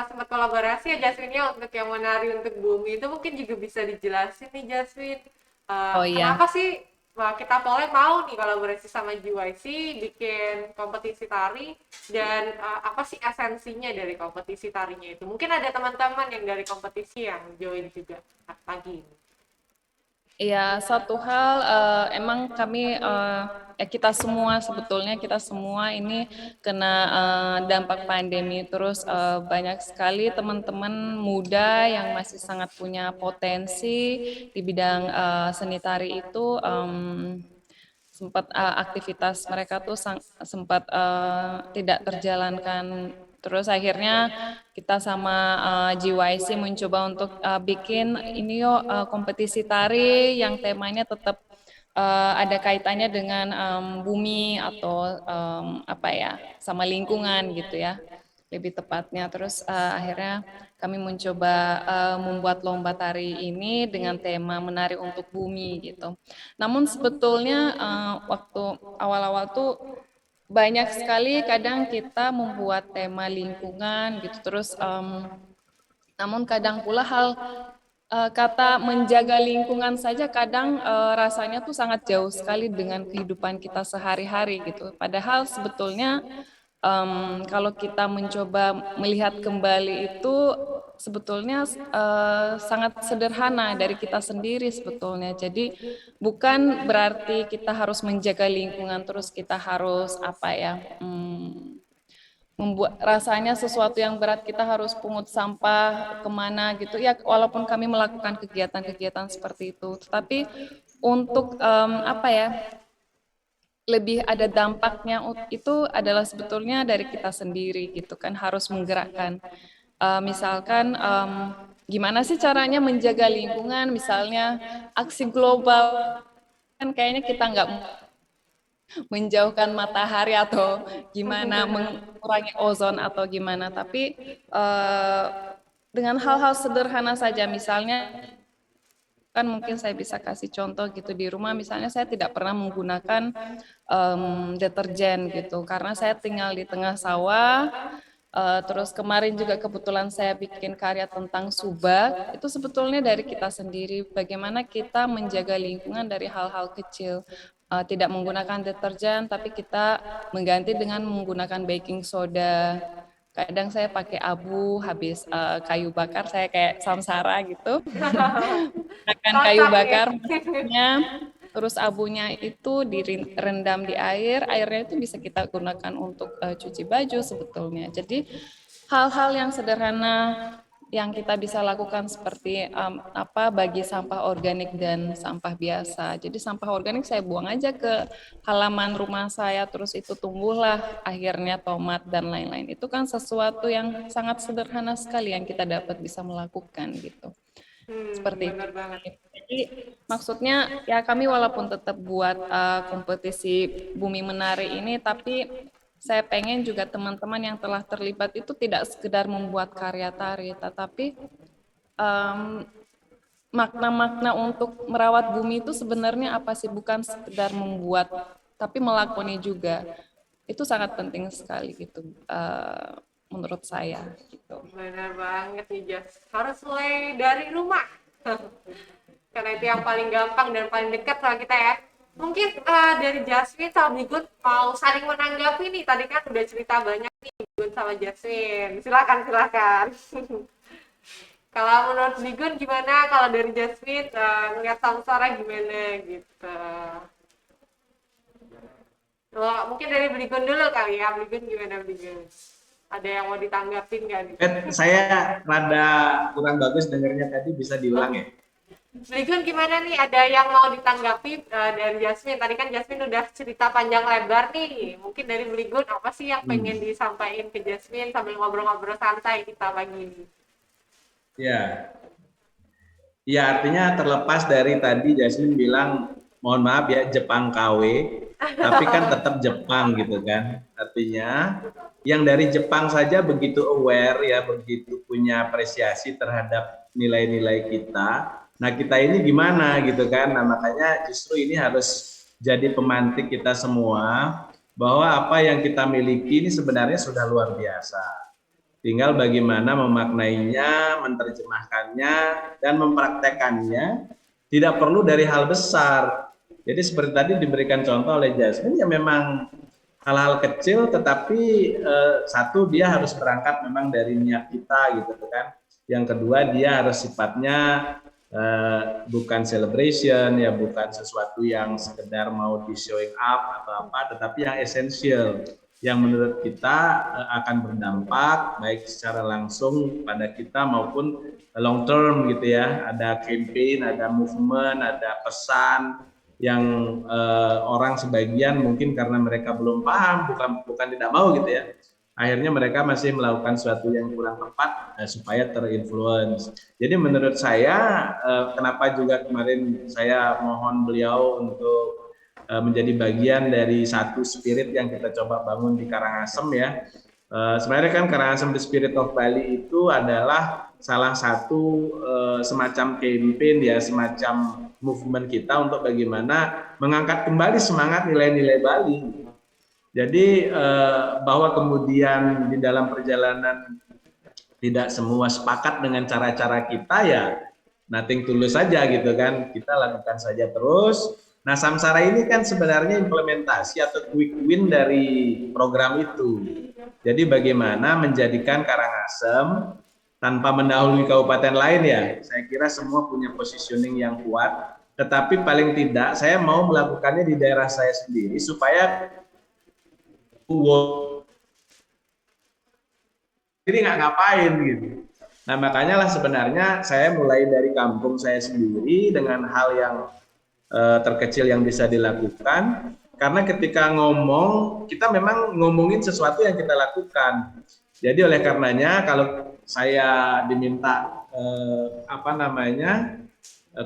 sempat kolaborasi ya Jasmine untuk yang menari untuk bumi, itu mungkin juga bisa dijelasin nih Jasmine. Oh iya. Kenapa sih Kita Poleng mau nih kolaborasi sama GYC bikin kompetisi tari, dan apa sih esensinya dari kompetisi tarinya itu? Mungkin ada teman-teman yang dari kompetisi yang join juga pagi ini. Iya, satu hal emang kami kita semua ini kena dampak pandemi, terus banyak sekali teman-teman muda yang masih sangat punya potensi di bidang seni tari itu, sempat aktivitas mereka tuh sempat tidak terjalankan. Terus akhirnya kita sama GYC mencoba untuk bikin ini kompetisi tari yang temanya tetap ada kaitannya dengan bumi atau sama lingkungan gitu ya, lebih tepatnya. Terus akhirnya kami mencoba membuat lomba tari ini dengan tema menari untuk bumi gitu. Namun sebetulnya waktu awal-awal tuh banyak sekali kadang kita membuat tema lingkungan gitu, terus namun kadang pula kata menjaga lingkungan saja kadang rasanya tuh sangat jauh sekali dengan kehidupan kita sehari-hari gitu. Padahal sebetulnya kalau kita mencoba melihat kembali itu sebetulnya sangat sederhana dari kita sendiri sebetulnya. Jadi bukan berarti kita harus menjaga lingkungan terus kita harus membuat rasanya sesuatu yang berat, kita harus pungut sampah kemana gitu ya, walaupun kami melakukan kegiatan-kegiatan seperti itu, tetapi untuk lebih ada dampaknya itu adalah sebetulnya dari kita sendiri gitu kan, harus menggerakkan. Misalkan gimana sih caranya menjaga lingkungan, misalnya aksi global, kan kayaknya kita nggak menjauhkan matahari atau gimana mengurangi ozon atau gimana, tapi dengan hal-hal sederhana saja, misalnya kan mungkin saya bisa kasih contoh gitu, di rumah misalnya saya tidak pernah menggunakan deterjen gitu karena saya tinggal di tengah sawah. Terus kemarin juga kebetulan saya bikin karya tentang subak, itu sebetulnya dari kita sendiri, bagaimana kita menjaga lingkungan dari hal-hal kecil. Tidak menggunakan deterjen, tapi kita mengganti dengan menggunakan baking soda. Kadang saya pakai abu, habis kayu bakar saya kayak samsara gitu. Gunakan kayu Kocak bakar nih. masaknya, terus abunya itu direndam di air, airnya itu bisa kita gunakan untuk cuci baju sebetulnya. Jadi hal-hal yang sederhana yang kita bisa lakukan seperti bagi sampah organik dan sampah biasa. Jadi sampah organik saya buang aja ke halaman rumah saya, terus itu tumbuhlah akhirnya tomat dan lain-lain. Itu kan sesuatu yang sangat sederhana sekali yang kita dapat bisa melakukan gitu. Seperti itu. Bener banget. Jadi maksudnya ya kami walaupun tetap buat kompetisi Bumi Menari ini, tapi saya pengen juga teman-teman yang telah terlibat itu tidak sekedar membuat karya tari, tetapi makna-makna untuk merawat bumi itu sebenarnya apa sih? Bukan sekedar membuat, tapi melakoni juga. Itu sangat penting sekali gitu, menurut saya. Gitu. Bener banget nih Jas. Harus mulai dari rumah. Karena itu yang paling gampang dan paling dekat sama kita ya. Mungkin dari Jasmine sama Bigun mau saling menanggapi nih. Tadi kan udah cerita banyak nih Bigun sama Jasmine. Silakan. Kalau menurut Bigun gimana? Kalau dari Jasmine ngeliat Samsara gimana gitu? Mungkin dari Bigun dulu kali ya. Bigun gimana Bigun? Ada yang mau ditanggapin nggak nih? Saya rada kurang bagus dengarnya tadi, bisa diulang ya? Bligun gimana nih? Ada yang mau ditanggapi dari Jasmine? Tadi kan Jasmine udah cerita panjang lebar nih. Mungkin dari Bligun apa sih yang pengen disampaikan ke Jasmine sambil ngobrol-ngobrol santai kita pagi ini? Ya, ya artinya terlepas dari tadi Jasmine bilang, mohon maaf ya Jepang KW, tapi kan tetap Jepang gitu kan. Artinya yang dari Jepang saja begitu aware ya, begitu punya apresiasi terhadap nilai-nilai kita. Nah kita ini gimana gitu kan, nah makanya justru ini harus jadi pemantik kita semua bahwa apa yang kita miliki ini sebenarnya sudah luar biasa. Tinggal bagaimana memaknainya, menerjemahkannya, dan mempraktekannya, tidak perlu dari hal besar. Jadi seperti tadi diberikan contoh oleh Jasmine, ya memang hal-hal kecil tetapi satu dia harus berangkat memang dari niat kita gitu kan. Yang kedua dia harus sifatnya bukan celebration ya, bukan sesuatu yang sekedar mau di showing up atau apa, tetapi yang esensial yang menurut kita akan berdampak baik secara langsung pada kita maupun long term gitu ya. Ada campaign, ada movement, ada pesan yang orang sebagian mungkin karena mereka belum paham, bukan tidak mau gitu ya, akhirnya mereka masih melakukan sesuatu yang kurang tepat supaya terinfluence. Jadi menurut saya kenapa juga kemarin saya mohon beliau untuk menjadi bagian dari satu spirit yang kita coba bangun di Karangasem ya. Sebenarnya kan Karangasem The Spirit of Bali itu adalah salah satu semacam campaign ya, semacam movement kita untuk bagaimana mengangkat kembali semangat nilai-nilai Bali. Jadi bahwa kemudian di dalam perjalanan tidak semua sepakat dengan cara-cara kita ya nothing tulus saja gitu kan, kita lakukan saja terus. Nah Samsara ini kan sebenarnya implementasi atau quick win dari program itu. Jadi bagaimana menjadikan Karangasem tanpa mendahului kabupaten lain ya, saya kira semua punya positioning yang kuat, tetapi paling tidak saya mau melakukannya di daerah saya sendiri supaya jadi nggak ngapain gitu. Nah makanya lah sebenarnya saya mulai dari kampung saya sendiri dengan hal yang terkecil yang bisa dilakukan, karena ketika ngomong kita memang ngomongin sesuatu yang kita lakukan. Jadi oleh karenanya kalau saya diminta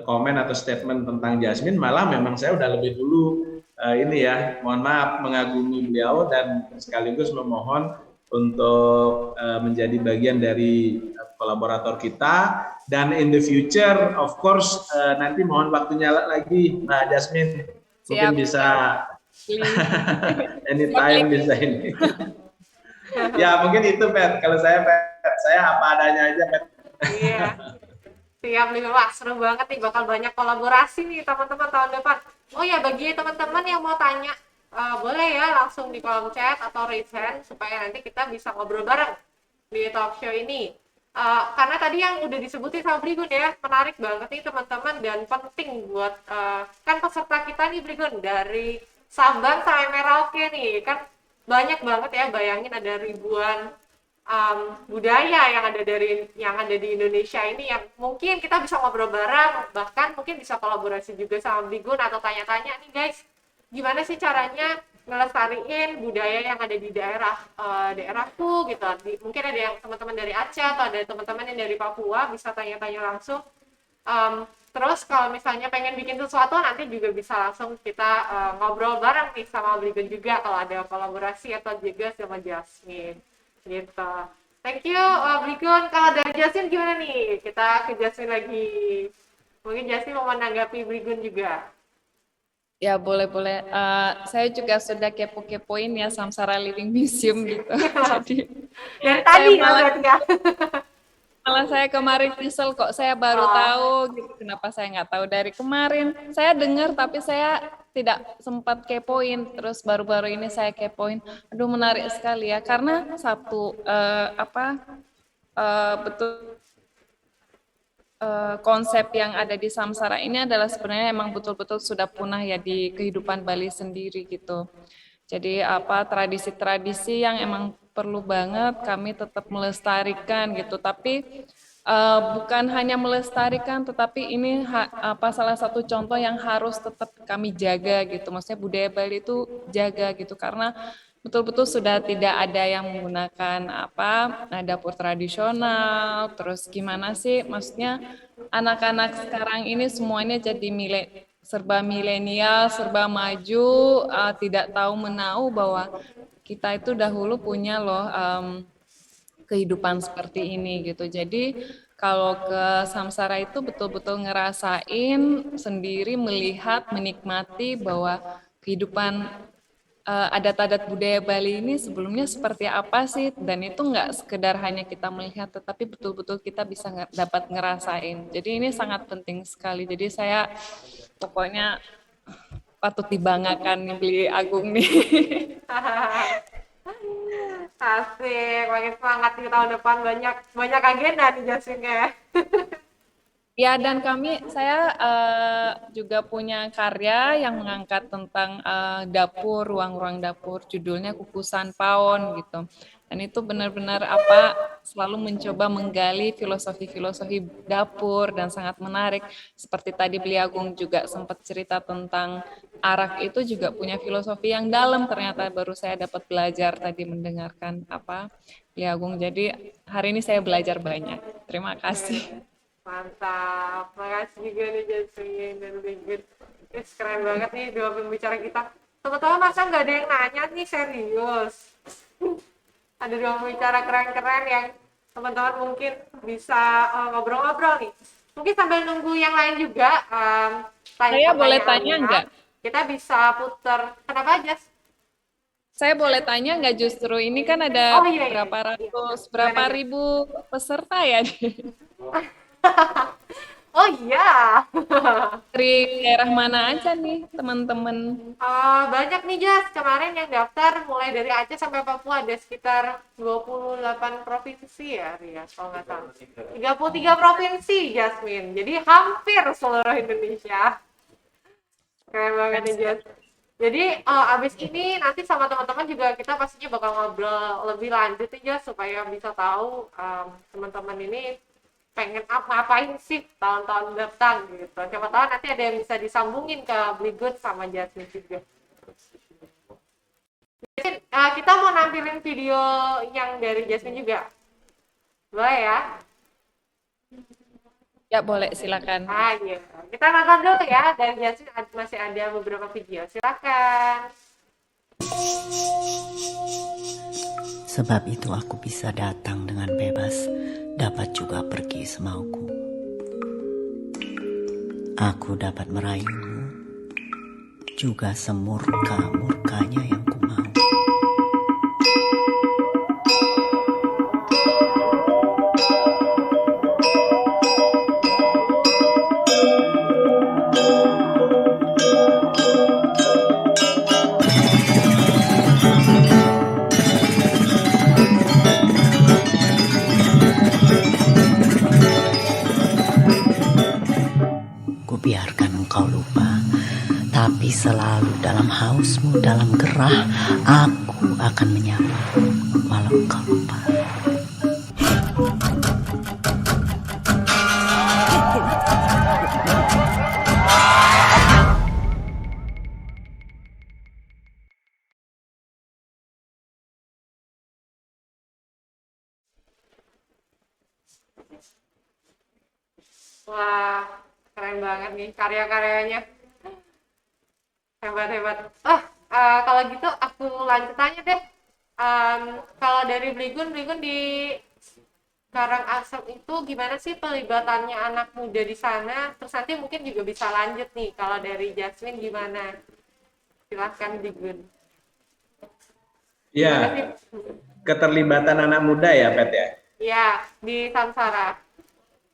komen atau statement tentang Jasmine, malah memang saya udah lebih dulu ini ya, mohon maaf mengagumi beliau dan sekaligus memohon untuk menjadi bagian dari kolaborator kita, dan in the future of course nanti mohon waktunya lagi Mbak Jasmine. Mungkin bisa anytime bisa ini. Ya mungkin itu Pet, kalau saya apa adanya aja Pet. Iya. Siap nih, wah seru banget nih, bakal banyak kolaborasi nih teman-teman tahun depan. Oh ya, bagi teman-teman yang mau tanya boleh ya langsung di kolom chat atau raise hand supaya nanti kita bisa ngobrol bareng di talk show ini. Karena tadi yang udah disebutin sama Brigun ya, menarik banget nih teman-teman dan penting buat kan peserta kita nih Brigun dari Sabang sampai Merauke nih, kan banyak banget ya, bayangin ada ribuan budaya yang ada di Indonesia ini yang mungkin kita bisa ngobrol bareng, bahkan mungkin bisa kolaborasi juga sama Brigun atau tanya-tanya nih guys, gimana sih caranya ngelestariin budaya yang ada di daerahku gitu. Mungkin ada yang teman-teman dari Aceh atau ada teman-teman yang dari Papua, bisa tanya-tanya langsung. Terus kalau misalnya pengen bikin sesuatu nanti juga bisa langsung kita ngobrol bareng nih sama Brigun juga kalau ada kolaborasi atau juga sama Jasmine gitu. Thank you Brigun. Kalau dari Jasmine gimana nih? Kita ke Jasmine lagi. Mungkin Jasmine mau menanggapi Brigun juga. Ya boleh-boleh. Saya juga sudah kepo-kepoin ya Samsara Living Museum gitu. Jadi dari tadi ya berarti ya. Malah saya kemarin nyesel kok saya baru tahu gitu. Kenapa saya nggak tahu dari kemarin? Saya dengar tapi saya tidak sempat kepoin. Terus baru-baru ini saya kepoin. Aduh menarik sekali ya. Karena satu betul konsep yang ada di Samsara ini adalah sebenarnya emang betul-betul sudah punah ya di kehidupan Bali sendiri gitu. Jadi tradisi-tradisi yang emang perlu banget kami tetap melestarikan gitu. Tapi bukan hanya melestarikan, tetapi ini salah satu contoh yang harus tetap kami jaga gitu. Maksudnya budaya Bali itu jaga gitu karena betul-betul sudah tidak ada yang menggunakan dapur tradisional. Terus gimana sih? Maksudnya anak-anak sekarang ini semuanya jadi serba milenial, serba maju, tidak tahu menau bahwa kita itu dahulu punya loh kehidupan seperti ini gitu. Jadi kalau ke Samsara itu betul-betul ngerasain sendiri, melihat, menikmati bahwa kehidupan adat-adat budaya Bali ini sebelumnya seperti apa sih, dan itu nggak sekedar hanya kita melihat, tetapi betul-betul kita bisa dapat ngerasain. Jadi ini sangat penting sekali. Jadi saya pokoknya patut dibanggakan nih beli Agung nih. Asik, makin semangat di tahun depan, banyak agenda nih Jasmine ya. Ya, dan saya juga punya karya yang mengangkat tentang dapur, ruang-ruang dapur, judulnya Kukusan Pawon gitu. Dan itu benar-benar selalu mencoba menggali filosofi-filosofi dapur dan sangat menarik. Seperti tadi Beli Agung juga sempat cerita tentang arak itu juga punya filosofi yang dalam, ternyata baru saya dapat belajar tadi mendengarkan Beli Agung. Jadi hari ini saya belajar banyak. Terima kasih. Mantap, makasih juga nih Jasmine dan Brigun. Keren banget nih dua pembicara kita. Teman-teman masa nggak ada yang nanya nih, serius. Ada dua pembicara keren-keren yang teman-teman mungkin bisa ngobrol-ngobrol nih. Mungkin sambil nunggu yang lain juga. Saya boleh tanya nggak? Kita bisa putar, kenapa Jas? Saya boleh tanya nggak, justru ini kan ada berapa ribu peserta ya? Oh iya. Dari daerah mana aja nih teman-teman? Banyak nih Jas, kemarin yang daftar mulai dari Aceh sampai Papua ada sekitar 28 provinsi ya Ria, kalau nggak salah. 33 provinsi Jasmine, jadi hampir seluruh Indonesia. Keren banget nih Jas. Jadi abis ini nanti sama teman-teman juga kita pastinya bakal ngobrol lebih lanjut nih Jas, supaya bisa tahu teman-teman ini pengen ngapain sih tahun-tahun datang gitu. Siapa tahu nanti ada yang bisa disambungin ke Brigun sama Jasmine juga. Jadi, kita mau nampilin video yang dari Jasmine juga. Boleh ya? Ya boleh, silakan. Iya. Kita nonton dulu ya, dari Jasmine masih ada beberapa video. Silakan. Sebab itu aku bisa datang dengan bebas, dapat juga pergi semauku. Aku dapat meraihmu, juga semurka-murkanya yang ku mau. biarkan engkau lupa. Tapi selalu dalam hausmu, dalam gerah, aku akan menyapa walau engkau lupa. Wah, keren banget nih karya-karyanya. Hebat-hebat. Kalau gitu aku lanjut tanya deh. Kalau dari Bligun di Karangasem itu gimana sih pelibatannya anak muda di sana? Terus nanti mungkin juga bisa lanjut nih. Kalau dari Jasmine gimana? Silahkan Bligun. Ya, keterlibatan anak muda ya, Pet ya? Ya, di Samsara.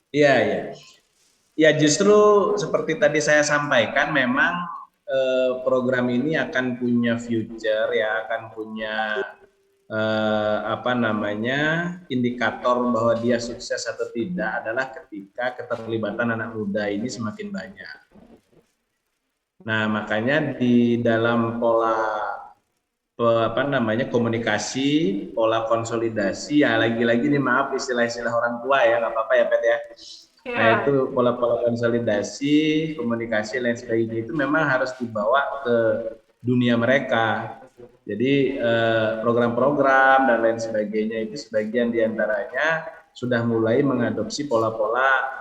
Iya, iya. Ya justru seperti tadi saya sampaikan, memang program ini akan punya future ya, akan punya indikator bahwa dia sukses atau tidak adalah ketika keterlibatan anak muda ini semakin banyak. Nah makanya di dalam pola komunikasi, pola konsolidasi, ya lagi-lagi nih maaf istilah-istilah orang tua ya, nggak apa-apa ya Pet ya. Nah itu pola-pola konsolidasi, komunikasi lain sebagainya itu memang harus dibawa ke dunia mereka. Jadi program-program dan lain sebagainya itu sebagian diantaranya sudah mulai mengadopsi pola-pola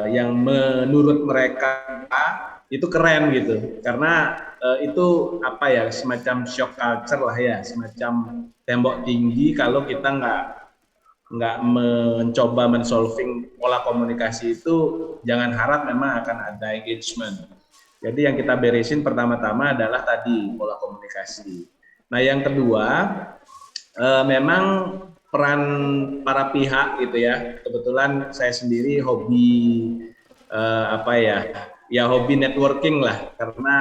yang menurut mereka itu keren gitu. Karena itu semacam shock culture lah ya, semacam tembok tinggi kalau kita nggak mencoba mensolving pola komunikasi itu, jangan harap memang akan ada engagement. Jadi yang kita beresin pertama-tama adalah tadi pola komunikasi. Nah yang kedua memang peran para pihak gitu ya. Kebetulan saya sendiri hobi hobi networking lah, karena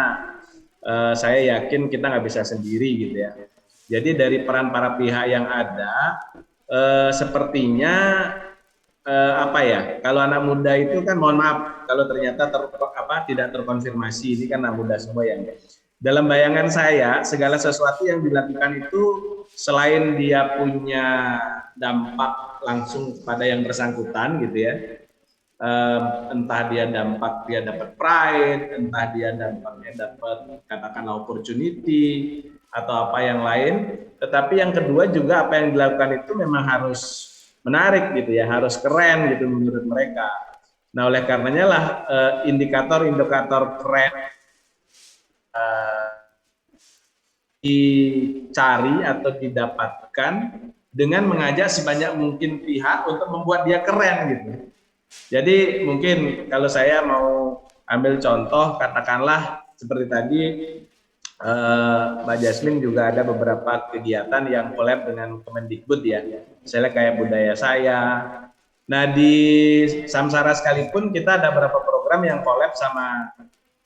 saya yakin kita nggak bisa sendiri gitu ya. Jadi dari peran para pihak yang ada, sepertinya kalau anak muda itu kan, mohon maaf kalau ternyata tidak terkonfirmasi, ini kan anak muda semua yang dalam bayangan saya segala sesuatu yang dilakukan itu selain dia punya dampak langsung pada yang bersangkutan gitu ya, entah dia dampak dia dapat pride, entah dia dampaknya dapat katakanlah opportunity atau apa yang lain, tetapi yang kedua juga apa yang dilakukan itu memang harus menarik gitu ya, harus keren gitu menurut mereka. Nah oleh karenanya lah indikator-indikator keren dicari atau didapatkan dengan mengajak sebanyak mungkin pihak untuk membuat dia keren gitu. Jadi mungkin kalau saya mau ambil contoh, katakanlah seperti tadi Mbak Jasmine juga ada beberapa kegiatan yang collab dengan Kemendikbud ya, misalnya kayak budaya saya. Nah di Samsara sekalipun kita ada beberapa program yang collab sama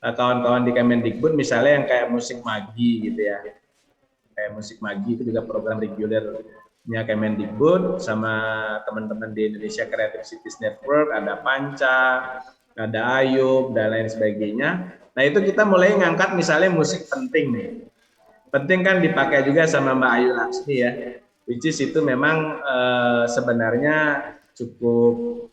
kawan-kawan di Kemendikbud, misalnya yang kayak musik magi gitu ya. Kayak musik magi itu juga program regulernya Kemendikbud sama teman-teman di Indonesia Creative Cities Network, ada Panca, ada Ayub dan lain sebagainya. Nah itu kita mulai ngangkat misalnya musik penting nih. Penting kan dipakai juga sama Mbak Ayu Laksmi ya. Which is itu memang sebenarnya cukup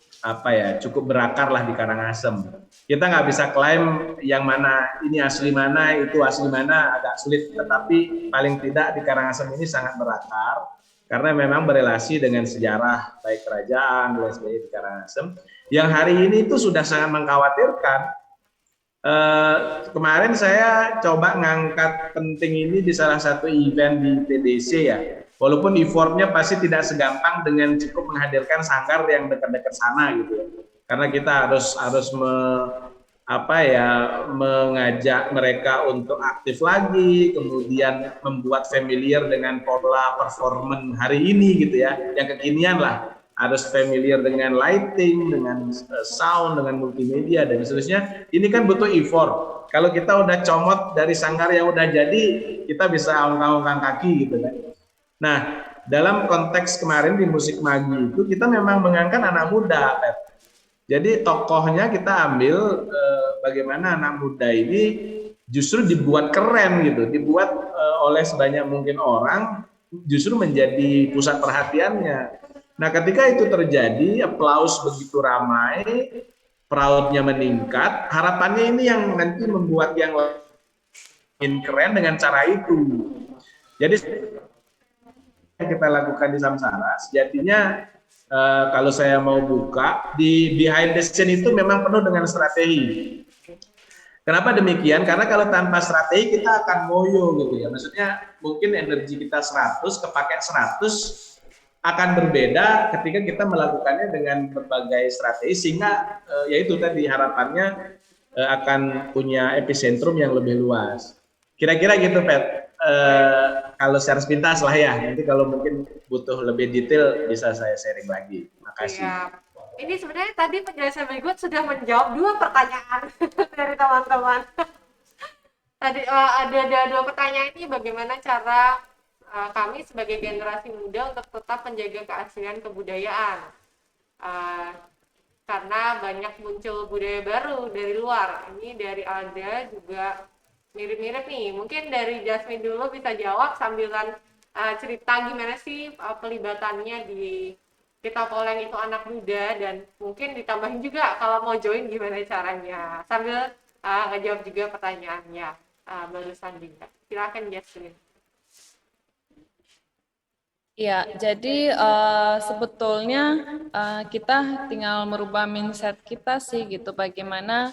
cukup berakar lah di Karangasem. Kita nggak bisa klaim yang mana ini asli mana, itu asli mana, agak sulit. Tetapi paling tidak di Karangasem ini sangat berakar karena memang berelasi dengan sejarah baik kerajaan dan sebagainya di Karangasem. Yang hari ini itu sudah sangat mengkhawatirkan. Kemarin saya coba ngangkat penting ini di salah satu event di TDC ya. Walaupun effortnya pasti tidak segampang dengan cukup menghadirkan sanggar yang dekat-dekat sana gitu ya. Karena kita harus mengajak mereka untuk aktif lagi, kemudian membuat familiar dengan pola performance hari ini gitu ya, yang kekinian lah. Harus familiar dengan lighting, dengan sound, dengan multimedia dan seterusnya. Ini kan butuh effort. Kalau kita udah comot dari sanggar yang udah jadi, kita bisa ongkang-ongkang kaki gitu kan. Nah, dalam konteks kemarin di musik magi itu kita memang mengangkat anak muda, Pet. Jadi tokohnya kita ambil bagaimana anak muda ini justru dibuat keren gitu, dibuat oleh sebanyak mungkin orang justru menjadi pusat perhatiannya. Nah, ketika itu terjadi, aplaus begitu ramai, proudnya meningkat, harapannya ini yang nanti membuat yang lain keren dengan cara itu. Jadi yang kita lakukan di Samsara, sejatinya kalau saya mau buka, di behind the scene itu memang penuh dengan strategi. Kenapa demikian? Karena kalau tanpa strategi kita akan ngoyo gitu ya. Maksudnya mungkin energi kita 100, kepake 100 akan berbeda ketika kita melakukannya dengan berbagai strategi sehingga yaitu tadi harapannya akan punya epicentrum yang lebih luas. Kira-kira gitu, Pet. Kalau secara sepintas lah ya. Nanti kalau mungkin butuh lebih detail bisa saya sharing lagi. Makasih. Iya. Ini sebenarnya tadi penjelasan berikut sudah menjawab 2 pertanyaan dari teman-teman. Tadi ada 2 pertanyaan ini, bagaimana cara kami sebagai generasi muda untuk tetap menjaga keaslian kebudayaan. Karena banyak muncul budaya baru dari luar. Ini dari Alda juga mirip-mirip nih. Mungkin dari Jasmine dulu bisa jawab sambilan cerita gimana sih pelibatannya di Kita Poleng itu anak muda, dan mungkin ditambahin juga kalau mau join gimana caranya. Sambil ngejawab juga pertanyaannya barusan juga. Silakan Jasmine. Ya, jadi sebetulnya kita tinggal merubah mindset kita sih gitu. Bagaimana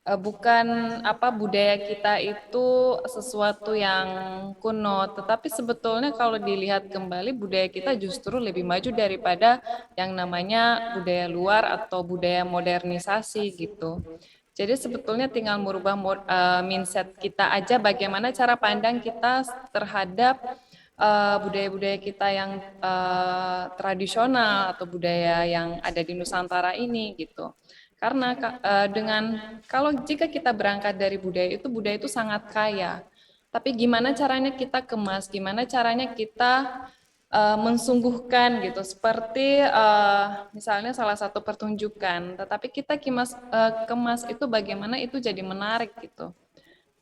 bukan budaya kita itu sesuatu yang kuno, tetapi sebetulnya kalau dilihat kembali budaya kita justru lebih maju daripada yang namanya budaya luar atau budaya modernisasi gitu. Jadi sebetulnya tinggal merubah mindset kita aja, bagaimana cara pandang kita terhadap budaya-budaya kita yang tradisional atau budaya yang ada di Nusantara ini gitu. Karena jika kita berangkat dari budaya itu sangat kaya. Tapi gimana caranya kita kemas, gimana caranya kita mensungguhkan gitu. Seperti misalnya salah satu pertunjukan, tetapi kita kemas itu bagaimana itu jadi menarik gitu.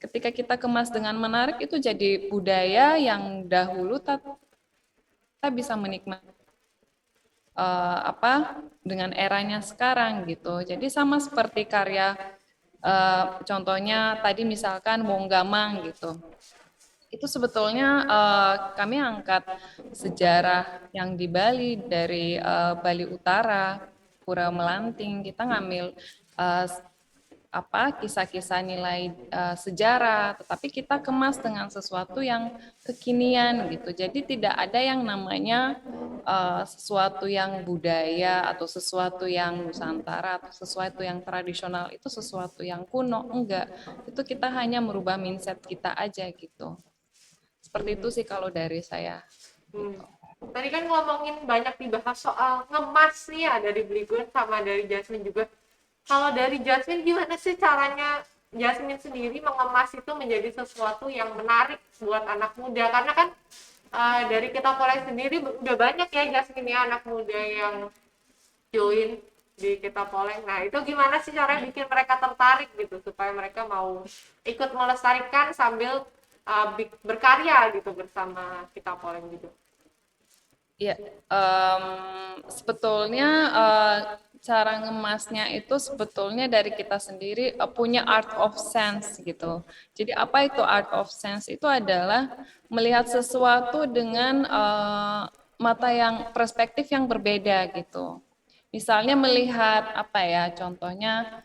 Ketika kita kemas dengan menarik itu jadi budaya yang dahulu kita bisa menikmati dengan eranya sekarang gitu. Jadi sama seperti karya contohnya tadi misalkan Wong Gamang gitu. Itu sebetulnya kami angkat sejarah yang di Bali dari Bali Utara, Pura Melanting, kita ngambil kisah-kisah nilai sejarah, tetapi kita kemas dengan sesuatu yang kekinian gitu. Jadi tidak ada yang namanya sesuatu yang budaya atau sesuatu yang Nusantara atau sesuatu yang tradisional itu sesuatu yang kuno, enggak. Itu kita hanya merubah mindset kita aja gitu. Seperti itu sih kalau dari saya. Tadi kan ngomongin banyak dibahas soal ngemas nih ya dari Bligun sama dari Jasmine juga. Kalau dari Jasmine gimana sih caranya Jasmine sendiri mengemas itu menjadi sesuatu yang menarik buat anak muda? Karena kan dari Kita Poleng sendiri udah banyak ya Jasmine ya anak muda yang join di Kita Poleng. Nah itu gimana sih caranya bikin mereka tertarik gitu supaya mereka mau ikut melestarikan sambil berkarya gitu bersama Kita Poleng gitu? Iya, sebetulnya cara ngemasnya itu sebetulnya dari kita sendiri punya art of sense gitu. Jadi apa itu art of sense? Itu adalah melihat sesuatu dengan perspektif yang berbeda gitu. Misalnya melihat contohnya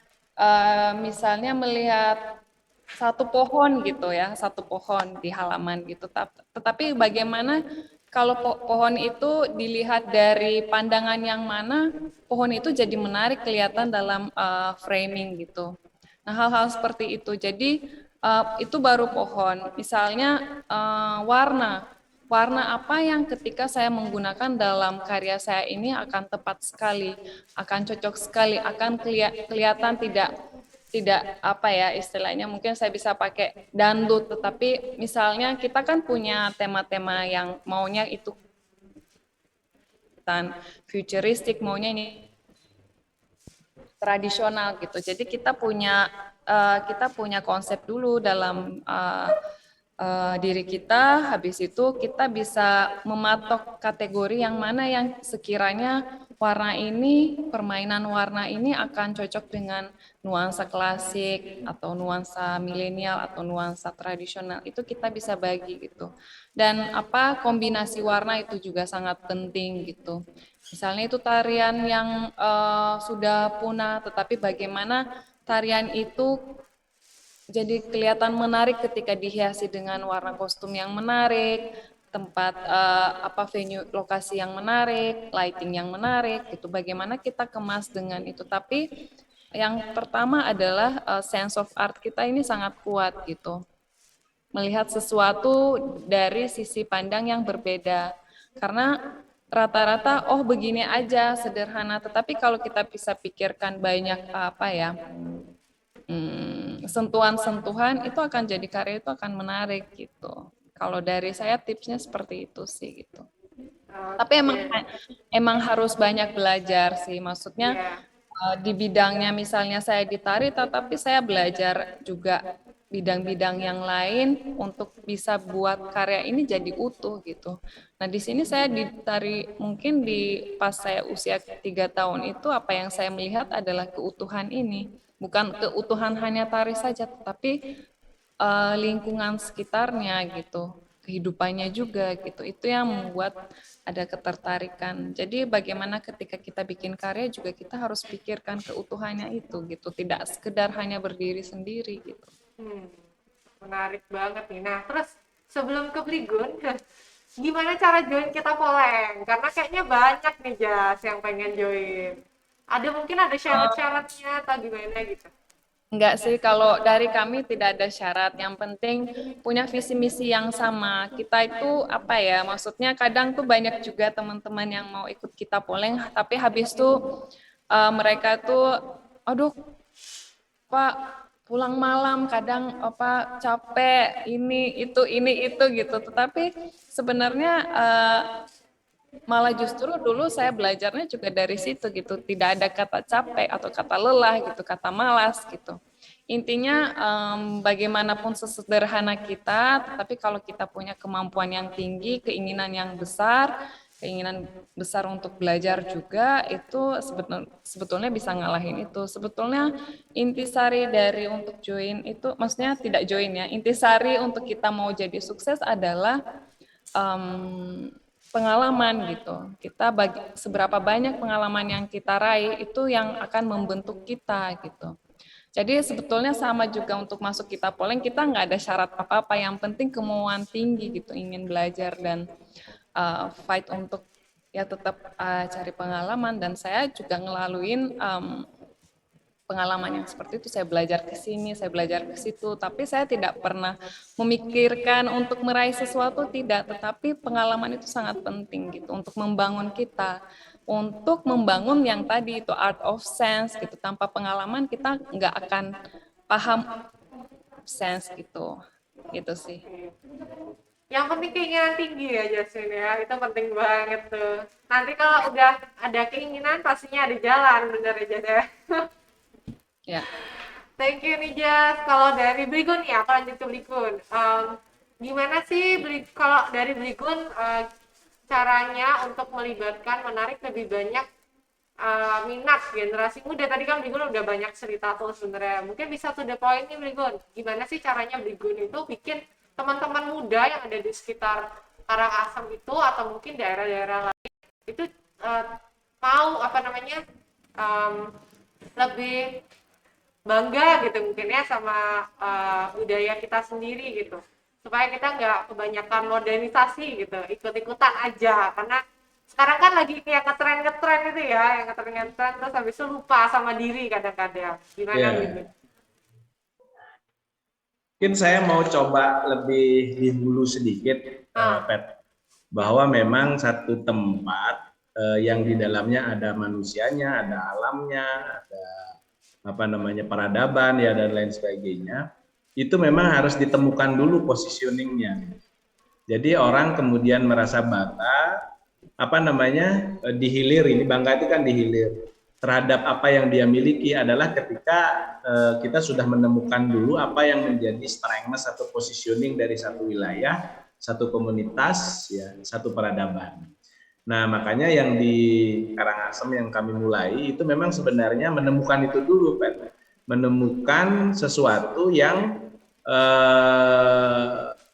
misalnya melihat satu pohon gitu ya, satu pohon di halaman gitu. Tetapi bagaimana kalau pohon itu dilihat dari pandangan yang mana, pohon itu jadi menarik kelihatan dalam framing gitu. Nah, hal-hal seperti itu. Jadi itu baru pohon. Misalnya warna apa yang ketika saya menggunakan dalam karya saya ini akan tepat sekali, akan cocok sekali, akan kelihatan tidak istilahnya mungkin saya bisa pakai dangdut, tetapi misalnya kita kan punya tema-tema yang maunya itu futuristik, maunya ini tradisional gitu. Jadi kita punya konsep dulu dalam diri kita. Habis itu kita bisa mematok kategori yang mana yang sekiranya permainan warna ini akan cocok dengan nuansa klasik atau nuansa milenial atau nuansa tradisional. Itu kita bisa bagi gitu. Dan kombinasi warna itu juga sangat penting gitu. Misalnya itu tarian yang sudah punah, tetapi bagaimana tarian itu jadi kelihatan menarik ketika dihiasi dengan warna kostum yang menarik, tempat venue lokasi yang menarik, lighting yang menarik, gitu. Bagaimana kita kemas dengan itu. Tapi yang pertama adalah sense of art kita ini sangat kuat gitu. Melihat sesuatu dari sisi pandang yang berbeda. Karena rata-rata begini aja sederhana, tetapi kalau kita bisa pikirkan banyak sentuhan-sentuhan itu akan jadi karya itu akan menarik gitu. Kalau dari saya tipsnya seperti itu sih gitu. Tapi emang harus banyak belajar sih, maksudnya di bidangnya misalnya saya di tari, tetapi saya belajar juga bidang-bidang yang lain untuk bisa buat karya ini jadi utuh gitu. Nah di sini saya di tari mungkin pas saya usia 3 tahun itu apa yang saya melihat adalah keutuhan ini. Bukan keutuhan hanya tari saja, tetapi lingkungan sekitarnya gitu, kehidupannya juga gitu. Itu yang membuat ada ketertarikan. Jadi bagaimana ketika kita bikin karya juga kita harus pikirkan keutuhannya itu gitu, tidak sekedar hanya berdiri sendiri gitu. Menarik banget nih. Nah, terus sebelum ke Bligun, gimana cara join Kita Poleng? Karena kayaknya banyak nih Jas yang pengen join. Mungkin ada syarat-syaratnya atau gimana gitu? Enggak sih, kalau dari kami tidak ada syarat. Yang penting punya visi misi yang sama. Kita itu maksudnya kadang tuh banyak juga teman-teman yang mau ikut Kita Poleng, tapi habis tuh mereka tuh, aduh Pak, pulang malam kadang capek, ini itu gitu. Tetapi sebenarnya malah justru dulu saya belajarnya juga dari situ gitu, tidak ada kata capek atau kata lelah gitu, kata malas gitu. Intinya bagaimanapun sesederhana kita, tetapi kalau kita punya kemampuan yang tinggi, keinginan besar untuk belajar juga, itu sebetulnya bisa ngalahin itu. Sebetulnya intisari dari untuk join itu, maksudnya tidak join ya, intisari untuk kita mau jadi sukses adalah pengalaman gitu. Seberapa banyak pengalaman yang kita raih itu yang akan membentuk kita gitu. Jadi sebetulnya sama juga untuk masuk Kita Poleng, kita nggak ada syarat apa-apa, yang penting kemauan tinggi gitu, ingin belajar dan fight untuk tetap cari pengalaman. Dan saya juga ngelaluin pengalaman yang seperti itu. Saya belajar ke sini, saya belajar ke situ, tapi saya tidak pernah memikirkan untuk meraih sesuatu, tidak. Tetapi pengalaman itu sangat penting gitu untuk membangun kita, untuk membangun yang tadi itu art of sense gitu. Tanpa pengalaman kita nggak akan paham sense gitu sih. Yang penting keinginan tinggi ya Jasmine ya, itu penting banget tuh. Nanti kalau udah ada keinginan pastinya ada jalan, bener ya Jas ya. Ya. Thank you nih Jas. Kalau dari Bligun ya, aku lanjut ke Bligun. Gimana sih kalau dari Bligun caranya untuk menarik lebih banyak minat generasi muda? Tadi kan Bligun udah banyak cerita tuh sebenarnya. Mungkin bisa to the point nih Bligun. Gimana sih caranya Bligun itu bikin teman-teman muda yang ada di sekitar Karangasem itu atau mungkin daerah-daerah lain itu mau lebih bangga gitu mungkin ya sama budaya kita sendiri gitu, supaya kita nggak kebanyakan modernisasi gitu, ikut-ikutan aja. Karena sekarang kan lagi kayak ngetren itu ya, yang ngetren terus habis itu lupa sama diri kadang-kadang. Gimana gitu? Mungkin saya mau coba lebih di hulu sedikit, Pet, bahwa memang satu tempat yang di dalamnya ada manusianya, ada alamnya, ada peradaban ya dan lain sebagainya, itu memang harus ditemukan dulu positioningnya. Jadi orang kemudian merasa bangga, dihilir, ini bangga itu kan dihilir. terhadap apa yang dia miliki adalah ketika kita sudah menemukan dulu apa yang menjadi strength atau positioning dari satu wilayah, satu komunitas, ya, satu peradaban. Nah, makanya yang di Karangasem yang kami mulai itu memang sebenarnya menemukan itu dulu, Pak. Menemukan sesuatu yang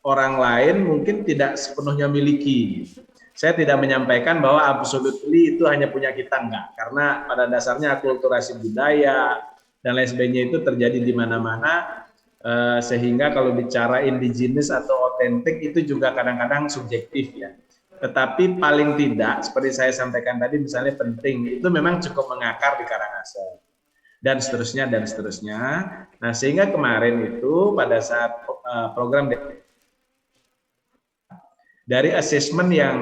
orang lain mungkin tidak sepenuhnya miliki. Saya tidak menyampaikan bahwa absolutely itu hanya punya kita, enggak. Karena pada dasarnya akulturasi budaya dan lain sebagainya itu terjadi di mana-mana, sehingga kalau bicara indigenous atau otentik itu juga kadang-kadang subjektif ya. Tetapi paling tidak, seperti saya sampaikan tadi, misalnya penting, itu memang cukup mengakar di Karangasem. Dan seterusnya, dan seterusnya. Nah, sehingga kemarin itu pada saat program dari assessment yang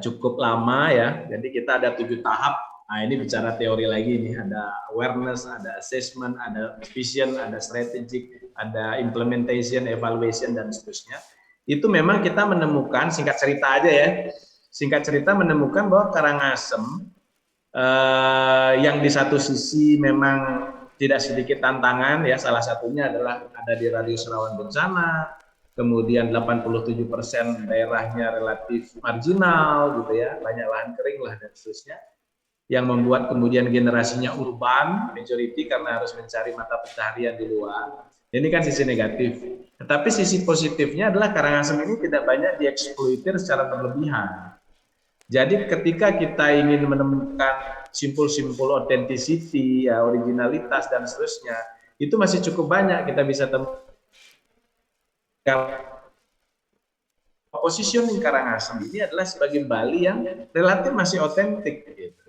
cukup lama ya, jadi kita ada 7 tahap. Nah, ini bicara teori lagi nih, ada awareness, ada assessment, ada vision, ada strategic, ada implementation, evaluation, dan seterusnya. Itu memang kita menemukan, singkat cerita aja ya, singkat cerita menemukan bahwa Karangasem yang di satu sisi memang tidak sedikit tantangan ya, salah satunya adalah ada di radius rawan bencana, kemudian 87% daerahnya relatif marginal gitu ya, banyak lahan kering lah dan seterusnya, yang membuat kemudian generasinya urban majority karena harus mencari mata pencaharian di luar. Ini kan sisi negatif. Tetapi sisi positifnya adalah Karangasem ini tidak banyak dieksploitir secara berlebihan. Jadi ketika kita ingin menemukan simpul-simpul authenticity, ya, originalitas dan seterusnya, itu masih cukup banyak kita bisa temukan. Positioning Karangasem ini adalah sebagai Bali yang relatif masih otentik. Gitu.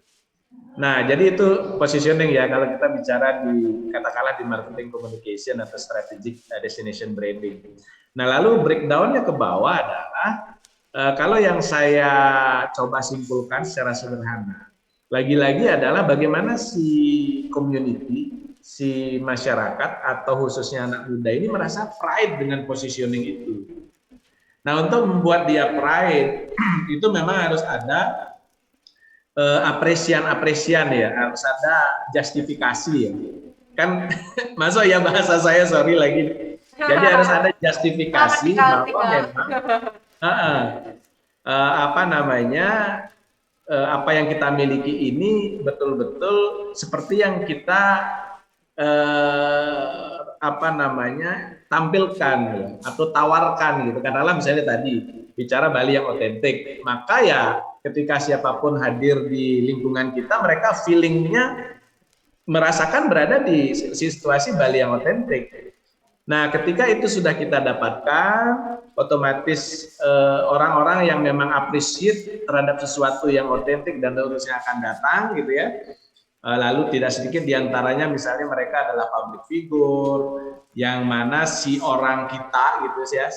Nah, jadi itu positioning ya kalau kita bicara di katakanlah di marketing communication atau strategic destination branding. Nah, lalu breakdown-nya ke bawah adalah kalau yang saya coba simpulkan secara sederhana, lagi-lagi adalah bagaimana si community, si masyarakat atau khususnya anak muda ini merasa pride dengan positioning itu. Nah, untuk membuat dia pride itu memang harus ada apresian ya, harus ada justifikasi ya. Kan masuk ya bahasa saya, sorry lagi. Jadi harus ada justifikasi bahwa memang apa yang kita miliki ini betul-betul seperti yang kita tampilkan ya, atau tawarkan gitu. Katakanlah misalnya tadi bicara Bali yang otentik, maka ya ketika siapapun hadir di lingkungan kita, mereka feelingnya merasakan berada di situasi Bali yang otentik. Nah, ketika itu sudah kita dapatkan, otomatis orang-orang yang memang appreciate terhadap sesuatu yang otentik dan terus yang akan datang gitu ya. Lalu tidak sedikit diantaranya misalnya mereka adalah public figure, yang mana si orang kita gitu ya,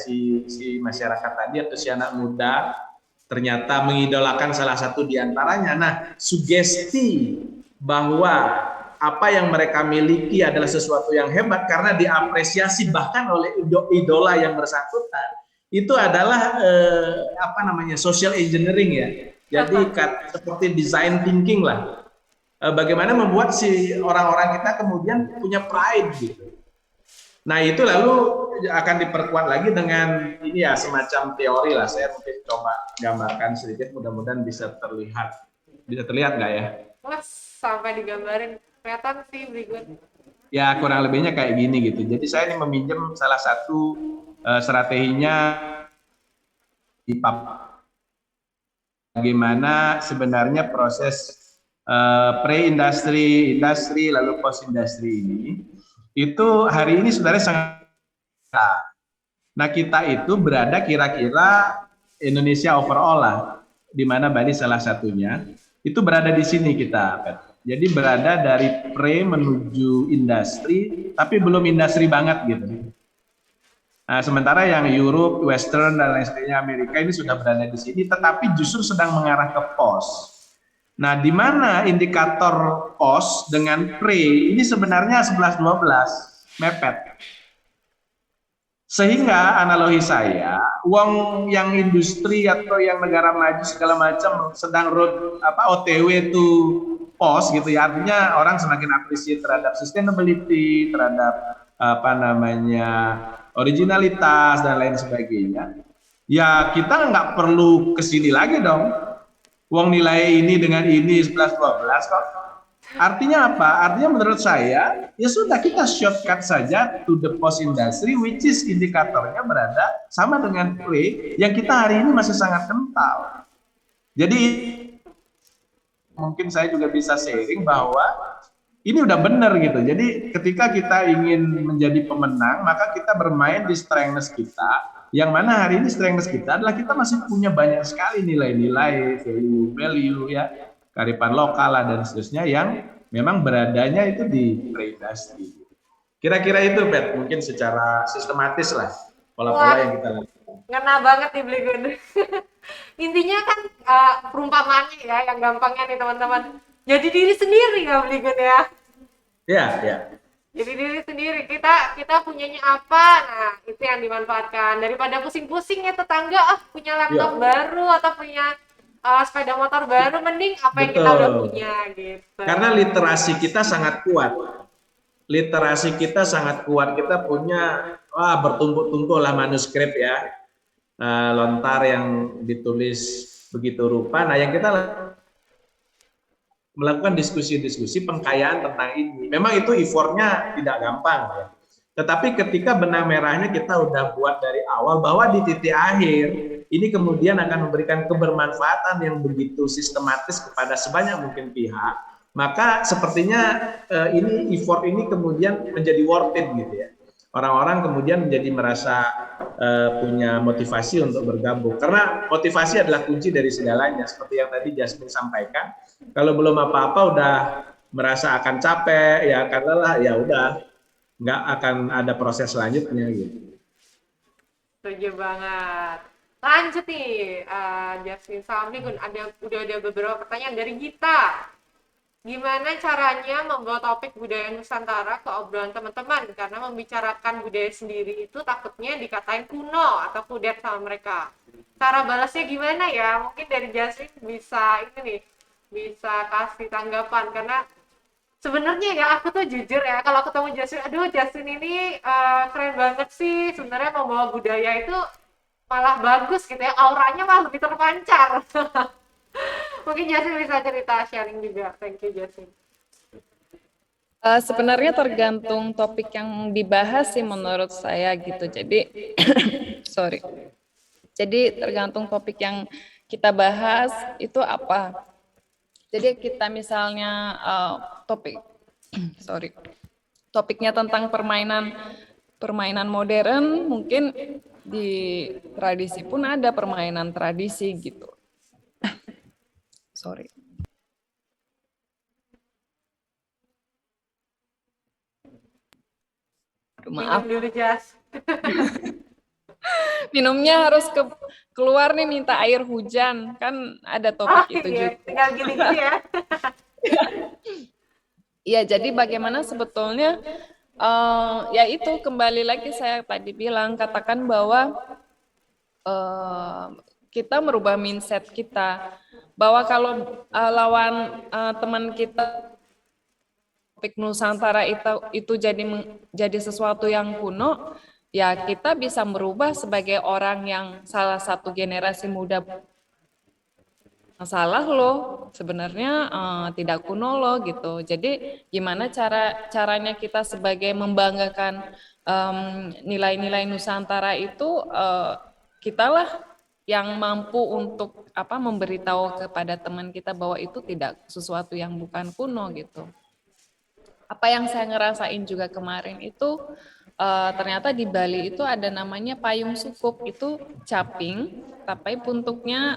si masyarakat tadi atau si anak muda ternyata mengidolakan salah satu diantaranya. Nah, sugesti bahwa apa yang mereka miliki adalah sesuatu yang hebat karena diapresiasi bahkan oleh idola yang bersangkutan. Itu adalah social engineering ya. Jadi seperti design thinking lah. Bagaimana membuat si orang-orang kita kemudian punya pride gitu. Nah, itu lalu akan diperkuat lagi dengan ini ya, semacam teori lah. Saya mungkin coba gambarkan sedikit, mudah-mudahan bisa terlihat. Bisa terlihat nggak ya? Wah, sampai digambarin. Kelihatan sih berikut. Ya, kurang lebihnya kayak gini gitu. Jadi saya ini meminjam salah satu strateginya di bagaimana sebenarnya proses pre-industri, industri, lalu post-industri ini. Itu hari ini sebenarnya sangat. Nah, kita itu berada kira-kira Indonesia overall lah, di mana Bali salah satunya. Itu berada di sini kita, Pet. Jadi berada dari pre menuju industri, tapi belum industri banget gitu. Nah, sementara yang Europe, Western dan lain sebagainya, Amerika ini sudah berada di sini, tetapi justru sedang mengarah ke post. Nah, di mana indikator post dengan pre ini sebenarnya 11-12 mepet. Sehingga analogi saya, uang yang industri atau yang negara maju segala macam sedang OTW to pos gitu ya, artinya orang semakin appreciate terhadap sustainability, terhadap apa namanya originalitas dan lain sebagainya. Ya kita nggak perlu kesini lagi dong. Uang nilai ini dengan ini 11-12 kok. Artinya apa? Artinya menurut saya, ya sudah kita shortcut saja to the post industry, which is indikatornya berada sama dengan kue yang kita hari ini masih sangat kental. Jadi mungkin saya juga bisa sharing bahwa ini udah benar gitu. Jadi ketika kita ingin menjadi pemenang, maka kita bermain di strength kita. Yang mana hari ini strength kita adalah kita masih punya banyak sekali nilai-nilai, value ya, kearifan lokal dan seterusnya yang memang beradanya itu di pre-industri. Kira-kira itu, Pet, mungkin secara sistematis lah pola-pola yang kita lakukan. Ngena banget nih Beli Gun. Intinya kan perumpamaannya ya, yang gampangnya nih teman-teman. Jadi diri sendiri ya Beli Gun ya. Iya, iya. Jadi diri sendiri, kita punyanya apa, nah itu yang dimanfaatkan. Daripada pusing-pusing ya tetangga, punya laptop baru atau punya sepeda motor baru, mending apa yang kita udah punya gitu. Karena literasi kita sangat kuat. Literasi kita sangat kuat. Kita punya bertumpuk-tumpuk lah manuskrip ya, lontar yang ditulis begitu rupa. Nah yang kita melakukan diskusi-diskusi pengkayaan tentang ini. Memang itu effortnya tidak gampang ya. Tetapi ketika benang merahnya kita udah buat dari awal bahwa di titik akhir ini kemudian akan memberikan kebermanfaatan yang begitu sistematis kepada sebanyak mungkin pihak, maka sepertinya ini effort ini kemudian menjadi worth it gitu ya. Orang-orang kemudian menjadi merasa punya motivasi untuk bergabung. Karena motivasi adalah kunci dari segalanya. Seperti yang tadi Jasmine sampaikan, kalau belum apa-apa udah merasa akan capek, ya akan lelah, ya udah nggak akan ada proses selanjutnya gitu. Setuju banget. Lanjut nih, Jasmine Samli, udah ada beberapa pertanyaan dari Gita. Gimana caranya membawa topik budaya Nusantara ke obrolan teman-teman? Karena membicarakan budaya sendiri itu takutnya dikatain kuno atau kudet sama mereka. Cara balasnya gimana ya? Mungkin dari Jasmine bisa ini nih, bisa kasih tanggapan. Karena sebenarnya ya aku tuh jujur ya, kalau ketemu Jasmine, aduh Jasmine ini keren banget sih. Sebenarnya membawa budaya itu malah bagus gitu ya, auranya malah lebih terpancar. Mungkin Jasmine bisa cerita sharing juga. Thank you Jasmine. Sebenarnya tergantung topik yang dibahas sih menurut saya gitu. Jadi sorry. Jadi tergantung topik yang kita bahas itu apa. Jadi kita misalnya topiknya tentang permainan modern, mungkin di tradisi pun ada permainan tradisi gitu. Sorry. Maaf. Minum dulu Jas. Minumnya harus keluar nih, minta air hujan, kan ada topik itu juga. Tinggal gini-gini ya. Iya, jadi bagaimana sebetulnya ya itu kembali lagi saya tadi bilang, katakan bahwa kita merubah mindset kita, bahwa kalau lawan teman kita topik Nusantara itu jadi sesuatu yang kuno, ya kita bisa merubah sebagai orang yang salah satu generasi muda. Salah loh, sebenarnya tidak kuno loh gitu. Jadi gimana caranya kita sebagai membanggakan nilai-nilai Nusantara itu, kitalah yang mampu untuk memberitahu kepada teman kita bahwa itu tidak sesuatu yang bukan kuno gitu. Apa yang saya ngerasain juga kemarin itu, ternyata di Bali itu ada namanya payung sukup, itu caping, tapi bentuknya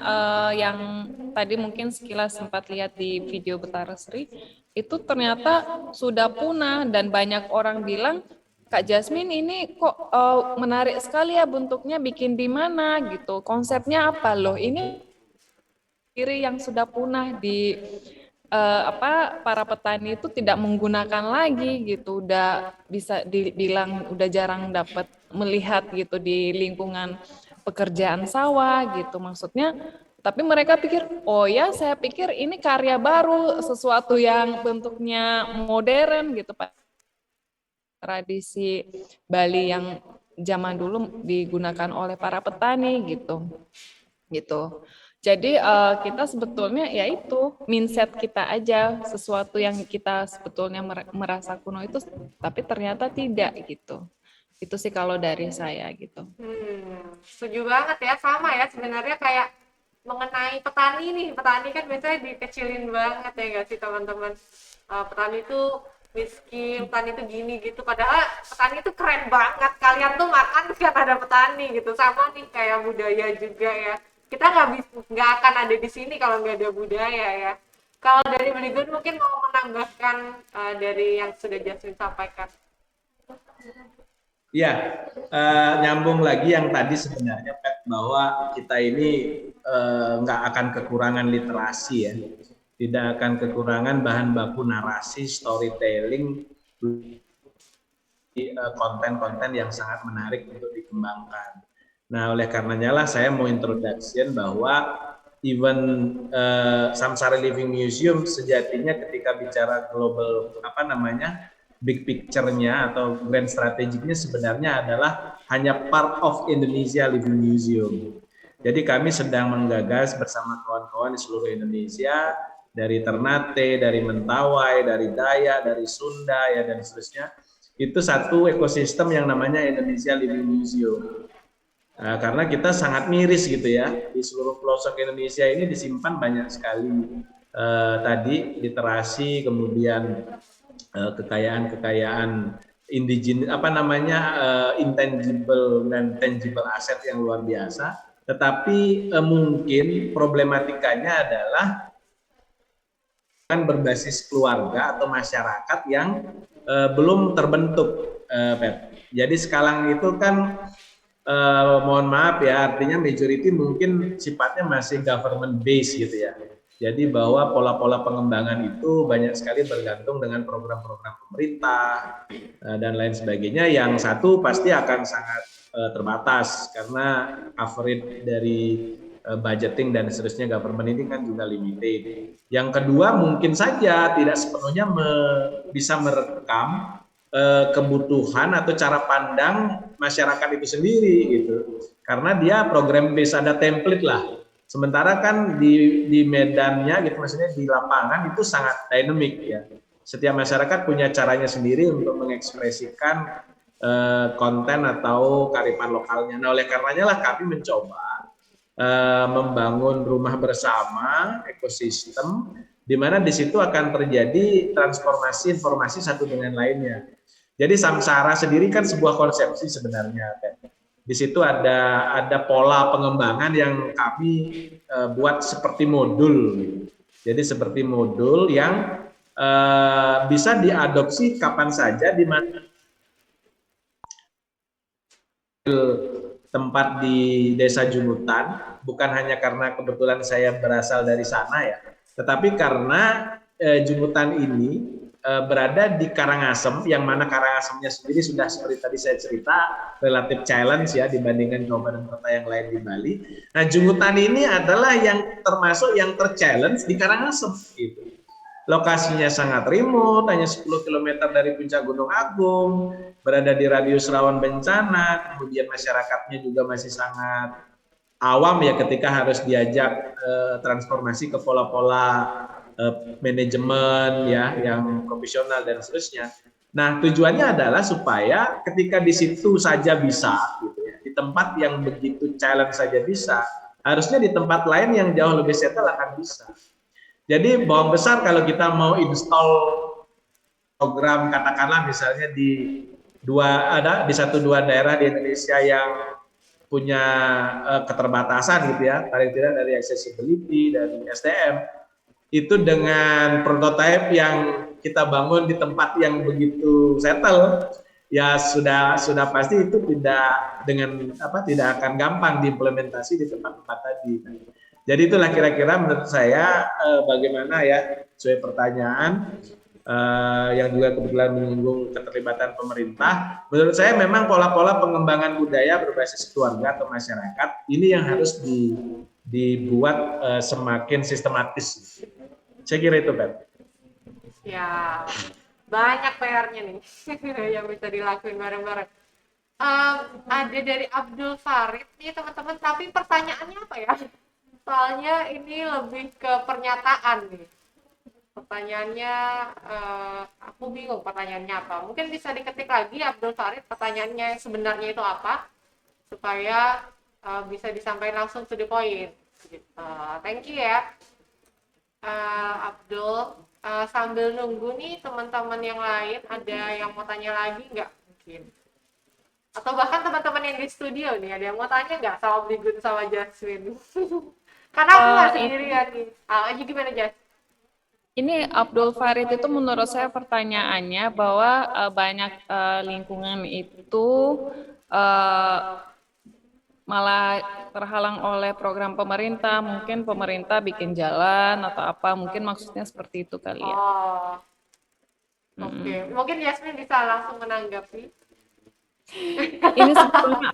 yang tadi mungkin sekilas sempat lihat di video Betara Sri, itu ternyata sudah punah dan banyak orang bilang, Kak Jasmine ini kok menarik sekali ya bentuknya, bikin di mana gitu, konsepnya apa loh, ini kiri yang sudah punah di para petani itu tidak menggunakan lagi gitu, udah bisa dibilang udah jarang dapat melihat gitu di lingkungan pekerjaan sawah gitu. Maksudnya Tapi mereka pikir, oh ya saya pikir ini karya baru, sesuatu yang bentuknya modern gitu Pak. Tradisi Bali yang zaman dulu digunakan oleh para petani gitu. Jadi kita sebetulnya yaitu mindset kita aja, sesuatu yang kita sebetulnya merasa kuno itu, tapi ternyata tidak gitu. Itu sih kalau dari saya gitu. Setuju banget ya, sama ya sebenarnya kayak mengenai petani nih. Petani kan biasanya dikecilin banget ya nggak sih teman-teman? Petani itu miskin, petani itu gini gitu. Padahal petani itu keren banget. Kalian tuh makan kan ada petani gitu. Sama nih kayak budaya juga ya. Kita nggak akan ada di sini kalau nggak ada budaya ya. Kalau dari Beli Gun mungkin mau menambahkan dari yang sudah Jasmine sampaikan. Ya, nyambung lagi yang tadi sebenarnya Pat, bahwa kita ini nggak akan kekurangan literasi ya, tidak akan kekurangan bahan baku narasi, storytelling, konten-konten yang sangat menarik untuk dikembangkan. Nah, oleh karenanya lah saya mau introduction bahwa even Samsara Living Museum sejatinya ketika bicara global big picture-nya atau grand strategiknya sebenarnya adalah hanya part of Indonesia Living Museum. Jadi kami sedang menggagas bersama kawan-kawan di seluruh Indonesia, dari Ternate, dari Mentawai, dari Dayak, dari Sunda, ya dan seterusnya. Itu satu ekosistem yang namanya Indonesia Living Museum. Karena kita sangat miris gitu ya, di seluruh pelosok Indonesia ini disimpan banyak sekali tadi literasi, kemudian kekayaan indigen intangible dan tangible aset yang luar biasa, tetapi mungkin problematikanya adalah kan berbasis keluarga atau masyarakat yang belum terbentuk, Pep. Jadi sekarang itu kan mohon maaf ya, artinya majority mungkin sifatnya masih government based gitu ya. Jadi bahwa pola-pola pengembangan itu banyak sekali bergantung dengan program-program pemerintah dan lain sebagainya. Yang satu pasti akan sangat terbatas karena coverage dari budgeting dan seterusnya government ini kan juga limited. Yang kedua mungkin saja tidak sepenuhnya bisa merekam kebutuhan atau cara pandang masyarakat itu sendiri gitu. Karena dia program based, ada template lah. Sementara kan di medannya gitu, maksudnya di lapangan itu sangat dynamic ya. Setiap masyarakat punya caranya sendiri untuk mengekspresikan konten atau kearifan lokalnya. Nah, oleh karenanya lah kami mencoba membangun rumah bersama ekosistem di mana di situ akan terjadi transformasi informasi satu dengan lainnya. Jadi Samsara sendiri kan sebuah konsepsi sebenarnya. Di situ ada pola pengembangan yang kami buat seperti modul. Jadi seperti modul yang bisa diadopsi kapan saja di mana tempat di Desa Jumutan, bukan hanya karena kebetulan saya berasal dari sana ya, tetapi karena Jumutan ini berada di Karangasem, yang mana Karangasemnya sendiri sudah seperti tadi saya cerita relatif challenge ya dibandingkan kabupaten kota yang lain di Bali. Nah, Jumutan ini adalah yang termasuk yang terchallenge di Karangasem gitu. Lokasinya sangat remote, hanya 10 km dari puncak Gunung Agung, berada di radius rawan bencana, kemudian masyarakatnya juga masih sangat awam ya ketika harus diajak transformasi ke pola-pola manajemen ya yang profesional dan seterusnya. Nah, tujuannya adalah supaya ketika di situ saja bisa gitu ya, di tempat yang begitu challenge saja bisa, harusnya di tempat lain yang jauh lebih settle akan bisa. Jadi bohong besar kalau kita mau install program katakanlah misalnya di 1-2 daerah di Indonesia yang punya keterbatasan gitu ya, paling tidak dari accessibility, dari SDM, itu dengan prototipe yang kita bangun di tempat yang begitu settle, ya sudah pasti itu tidak akan gampang diimplementasi di tempat-tempat tadi. Jadi itulah kira-kira menurut saya bagaimana ya sesuai pertanyaan yang juga kebetulan menyinggung keterlibatan pemerintah. Menurut saya memang pola-pola pengembangan budaya berbasis keluarga atau masyarakat ini yang harus dibuat semakin sistematis. Saya kira itu, Pat. Ya, banyak PR-nya nih yang bisa dilakuin bareng-bareng. Ada dari Abdul Farid nih teman-teman, tapi pertanyaannya apa ya? Soalnya ini lebih ke pernyataan nih. Pertanyaannya, aku bingung pertanyaannya apa. Mungkin bisa diketik lagi Abdul Farid pertanyaannya sebenarnya itu apa, supaya bisa disampaikan langsung to the point. Gitu. Thank you ya, Abdul. Sambil nunggu nih teman-teman yang lain, ada yang mau tanya lagi nggak mungkin? Atau bahkan teman-teman yang di studio nih, ada yang mau tanya nggak sama Bligun sama Jasmine? Karena aku nggak sendirian nih. Aja gimana, Jas? Ini Abdul Farid itu menurut saya pertanyaannya bahwa banyak lingkungan itu malah terhalang oleh program pemerintah, mungkin pemerintah bikin jalan atau apa, mungkin maksudnya seperti itu kali ya. Oh, oke. Mungkin Yasmin bisa langsung menanggapi. Ini sebetulnya,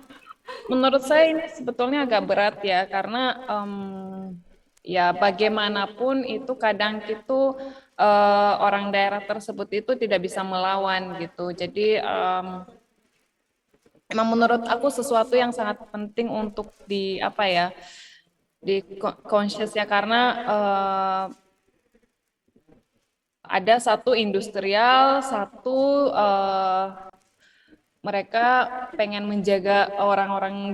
menurut saya ini sebetulnya agak berat ya, karena ya bagaimanapun itu kadang itu orang daerah tersebut itu tidak bisa melawan gitu. Jadi emang menurut aku sesuatu yang sangat penting untuk di apa ya, di conscious ya, karena ada satu industrial, satu mereka pengen menjaga orang-orang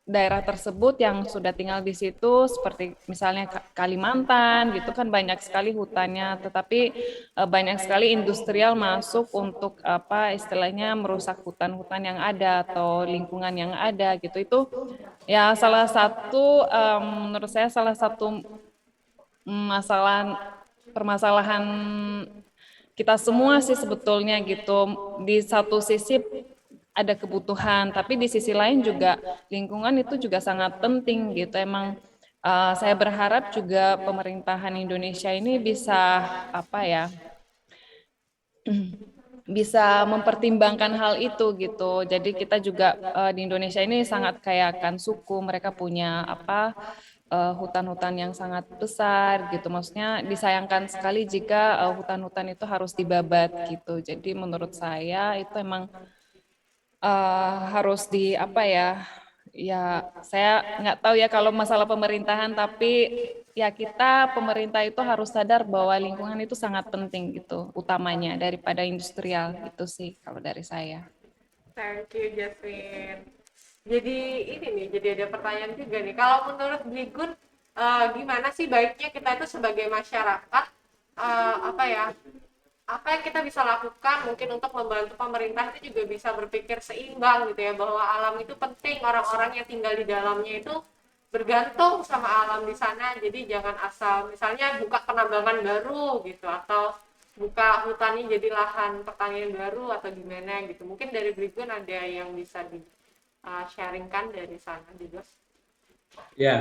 daerah tersebut yang sudah tinggal di situ, seperti misalnya Kalimantan gitu kan banyak sekali hutannya, tetapi banyak sekali industrial masuk untuk apa istilahnya merusak hutan-hutan yang ada atau lingkungan yang ada gitu. Itu ya salah satu menurut saya salah satu permasalahan kita semua sih sebetulnya gitu. Di satu sisi ada kebutuhan, tapi di sisi lain juga lingkungan itu juga sangat penting gitu. Emang saya berharap juga pemerintahan Indonesia ini bisa apa ya, bisa mempertimbangkan hal itu gitu. Jadi kita juga di Indonesia ini sangat kaya akan suku, mereka punya apa hutan-hutan yang sangat besar gitu. Maksudnya disayangkan sekali jika hutan-hutan itu harus dibabat gitu. Jadi menurut saya itu emang harus di apa ya, ya saya nggak tahu ya kalau masalah pemerintahan, tapi ya kita pemerintah itu harus sadar bahwa lingkungan itu sangat penting gitu, utamanya daripada industrial gitu sih kalau dari saya. Thank you, Jasmine. Jadi ini nih, jadi ada pertanyaan juga nih. Kalau menurut Bligun, gimana sih baiknya kita itu sebagai masyarakat, apa ya, apa yang kita bisa lakukan mungkin untuk membantu pemerintah itu juga bisa berpikir seimbang gitu ya, bahwa alam itu penting, orang-orang yang tinggal di dalamnya itu bergantung sama alam di sana. Jadi jangan asal misalnya buka penambangan baru gitu, atau buka hutannya jadi lahan pertanian baru atau gimana gitu. Mungkin dari Bligun ada yang bisa di sharingkan dari sana juga. Ya.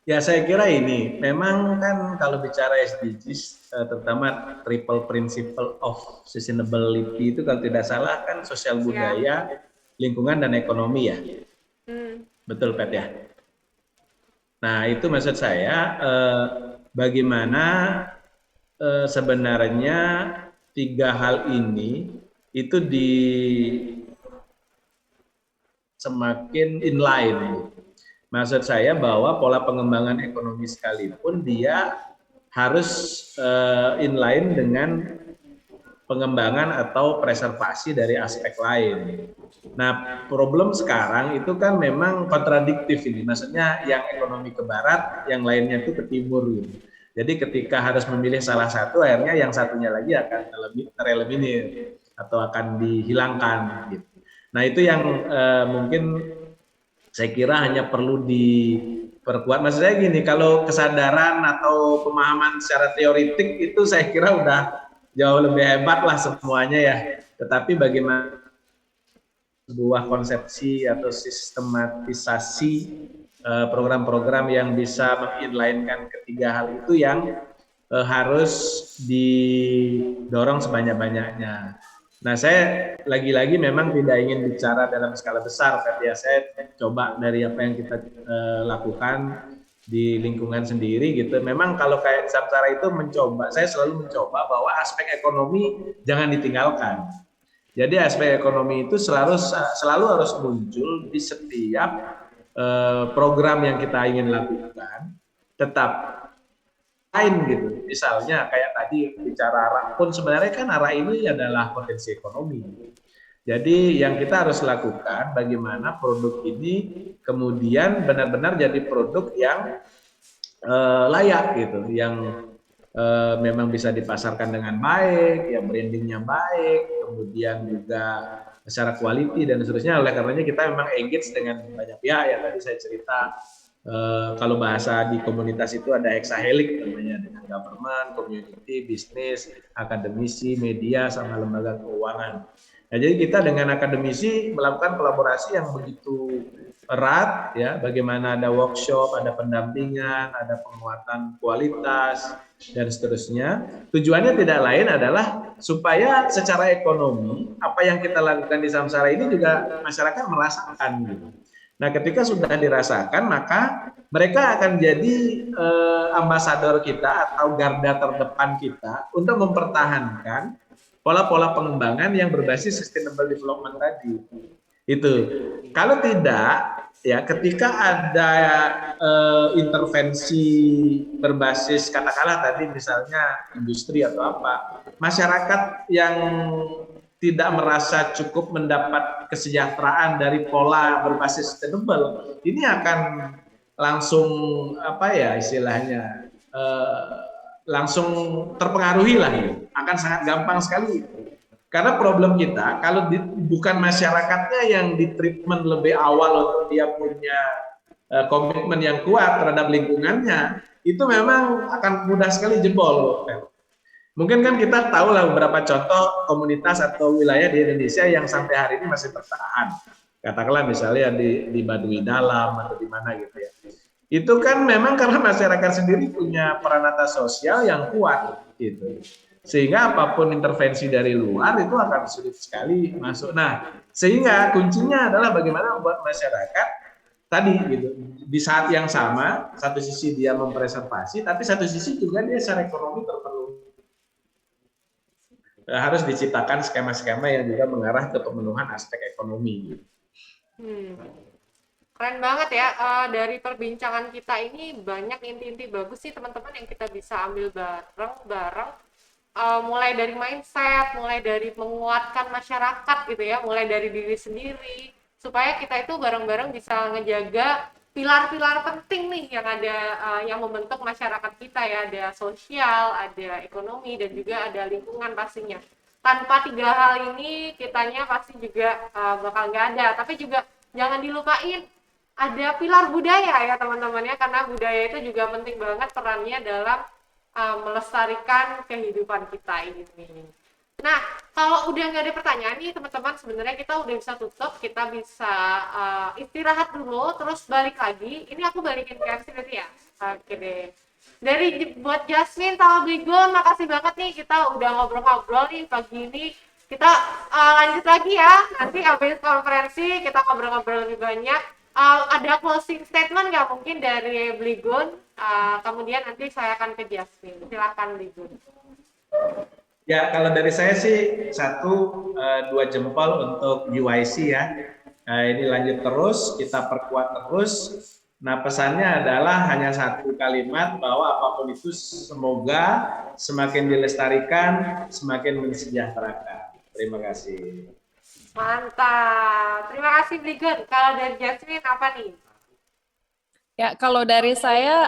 Ya, saya kira ini memang kan kalau bicara SDGs, terutama triple principle of sustainability itu kalau tidak salah kan sosial budaya, lingkungan dan ekonomi ya. Betul, Pat ya. Nah, itu maksud saya bagaimana sebenarnya tiga hal ini itu semakin inline. Maksud saya bahwa pola pengembangan ekonomi sekalipun dia harus inline dengan pengembangan atau preservasi dari aspek lain. Nah, problem sekarang itu kan memang kontradiktif ini. Maksudnya yang ekonomi ke barat, yang lainnya itu ke timur gitu. Jadi ketika harus memilih salah satu, akhirnya yang satunya lagi akan tereliminir atau akan dihilangkan gitu. Nah, itu yang mungkin saya kira hanya perlu diperkuat. Maksud saya gini, kalau kesadaran atau pemahaman secara teoritik itu saya kira udah jauh lebih hebat lah semuanya ya. Tetapi bagaimana sebuah konsepsi atau sistematisasi program-program yang bisa menginlinekan ketiga hal itu yang harus didorong sebanyak-banyaknya. Nah, saya lagi-lagi memang tidak ingin bicara dalam skala besar, tapi ya saya coba dari apa yang kita lakukan di lingkungan sendiri gitu. Memang kalau kayak Samsara itu saya selalu mencoba bahwa aspek ekonomi jangan ditinggalkan. Jadi aspek ekonomi itu selalu harus muncul di setiap program yang kita ingin lakukan, tetap lain gitu. Misalnya kayak tadi bicara arah pun sebenarnya kan arah ini adalah potensi ekonomi. Jadi yang kita harus lakukan bagaimana produk ini kemudian benar-benar jadi produk yang layak gitu, yang memang bisa dipasarkan dengan baik, yang brandingnya baik, kemudian juga secara quality dan seterusnya. Oleh karenanya kita memang engage dengan banyak pihak ya. Tadi saya cerita kalau bahasa di komunitas itu ada hexahelix namanya, dengan government, community, bisnis, akademisi, media, sama lembaga keuangan. Nah, jadi kita dengan akademisi melakukan kolaborasi yang begitu erat ya, bagaimana ada workshop, ada pendampingan, ada penguatan kualitas dan seterusnya. Tujuannya tidak lain adalah supaya secara ekonomi apa yang kita lakukan di Samsara ini juga masyarakat merasakan gitu. Nah, ketika sudah dirasakan, maka mereka akan jadi ambasador kita atau garda terdepan kita untuk mempertahankan pola-pola pengembangan yang berbasis sustainable development tadi. Itu. Kalau tidak, ya ketika ada intervensi berbasis katakanlah tadi misalnya industri atau apa, masyarakat yang tidak merasa cukup mendapat kesejahteraan dari pola berbasis sustainable, ini akan langsung apa ya istilahnya langsung terpengaruhi lah, akan sangat gampang sekali. Karena problem kita kalau bukan masyarakatnya yang ditreatment lebih awal untuk dia punya komitmen yang kuat terhadap lingkungannya, itu memang akan mudah sekali jebol. Mungkin kan kita tahu lah beberapa contoh komunitas atau wilayah di Indonesia yang sampai hari ini masih bertahan. Katakanlah misalnya di Baduy Dalam atau di mana gitu ya. Itu kan memang karena masyarakat sendiri punya peranata sosial yang kuat gitu. Sehingga apapun intervensi dari luar itu akan sulit sekali masuk. Nah, sehingga kuncinya adalah bagaimana membuat masyarakat tadi gitu di saat yang sama, satu sisi dia mempreservasi, tapi satu sisi juga dia secara ekonomi terpenuhi. Harus diciptakan skema-skema yang juga mengarah ke pemenuhan aspek ekonomi. Keren banget ya, dari perbincangan kita ini banyak inti-inti bagus sih teman-teman yang kita bisa ambil bareng-bareng. Mulai dari mindset, mulai dari menguatkan masyarakat gitu ya, mulai dari diri sendiri, supaya kita itu bareng-bareng bisa ngejaga pilar-pilar penting nih yang ada, yang membentuk masyarakat kita ya, ada sosial, ada ekonomi, dan juga ada lingkungan pastinya. Tanpa 3 hal ini kitanya pasti juga bakal nggak ada. Tapi juga jangan dilupain ada pilar budaya ya teman-teman ya, karena budaya itu juga penting banget perannya dalam melestarikan kehidupan kita ini. Nah, kalau udah nggak ada pertanyaan nih teman-teman, sebenarnya kita udah bisa tutup, kita bisa istirahat dulu, terus balik lagi. Ini aku balikin ke MC nanti ya. Oke deh. Buat Jasmine sama Bligon, makasih banget nih, kita udah ngobrol-ngobrol nih pagi ini. Kita lanjut lagi ya, nanti habis konferensi kita ngobrol-ngobrol lebih banyak. Ada closing statement nggak mungkin dari Bligon? Kemudian nanti saya akan ke Jasmine. Silakan Bligon. Ya, kalau dari saya sih 1-2 jempol untuk UIC ya. Ini lanjut terus, kita perkuat terus. Nah, pesannya adalah hanya 1 kalimat bahwa apapun itu semoga semakin dilestarikan, semakin mensejahterakan. Terima kasih. Mantap. Terima kasih Bligon. Kalau dari Jasmine apa nih? Ya, kalau dari saya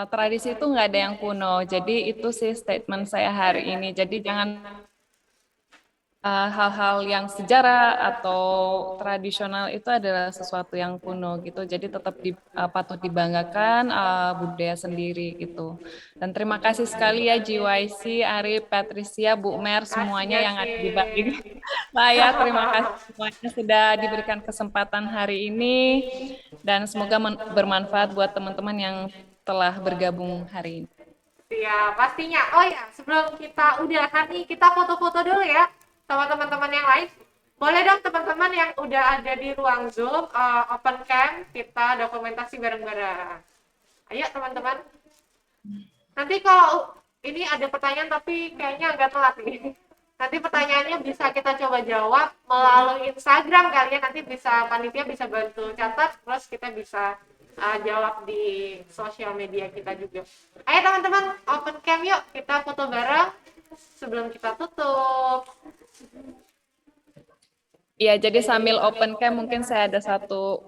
tradisi itu nggak ada yang kuno. Jadi itu sih statement saya hari ini. Jadi jangan hal-hal yang sejarah atau tradisional itu adalah sesuatu yang kuno gitu. Jadi tetap patut dibanggakan budaya sendiri gitu. Dan terima kasih sekali ya GYC, Arif, Patricia, Bu Mer, semuanya yang ada di Bali. Saya terima kasih semuanya sudah diberikan kesempatan hari ini dan semoga bermanfaat buat teman-teman yang telah bergabung hari ini. Siap, pastinya. Oh ya, sebelum kita udahan nih, kita foto-foto dulu ya sama teman-teman yang lain. Boleh dong teman-teman yang udah ada di ruang Zoom, open cam, kita dokumentasi bareng-bareng. Ayo teman-teman. Nanti kalau ini ada pertanyaan tapi kayaknya agak telat nih. Nanti pertanyaannya bisa kita coba jawab melalui Instagram kali ya. Nanti bisa panitia bisa bantu catat, terus kita bisa jawab di sosial media kita juga. Ayo teman-teman, open cam yuk, kita foto bareng sebelum kita tutup. Iya, jadi sambil open cam mungkin saya ada satu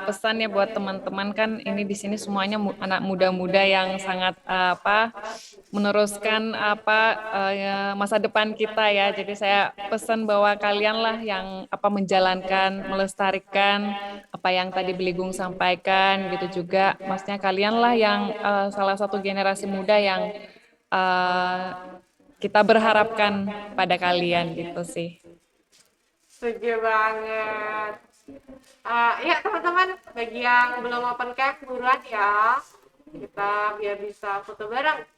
pesan ya buat teman-teman, kan ini di sini semuanya anak muda-muda yang sangat meneruskan masa depan kita ya. Jadi saya pesan bahwa kalianlah yang menjalankan, melestarikan apa yang tadi Beligung sampaikan gitu juga. Maksudnya kalianlah yang salah satu generasi muda yang kita berharapkan pada kalian gitu sih. Setuju banget. Ya teman-teman, bagi yang belum open cam buruan ya, kita biar bisa foto bareng.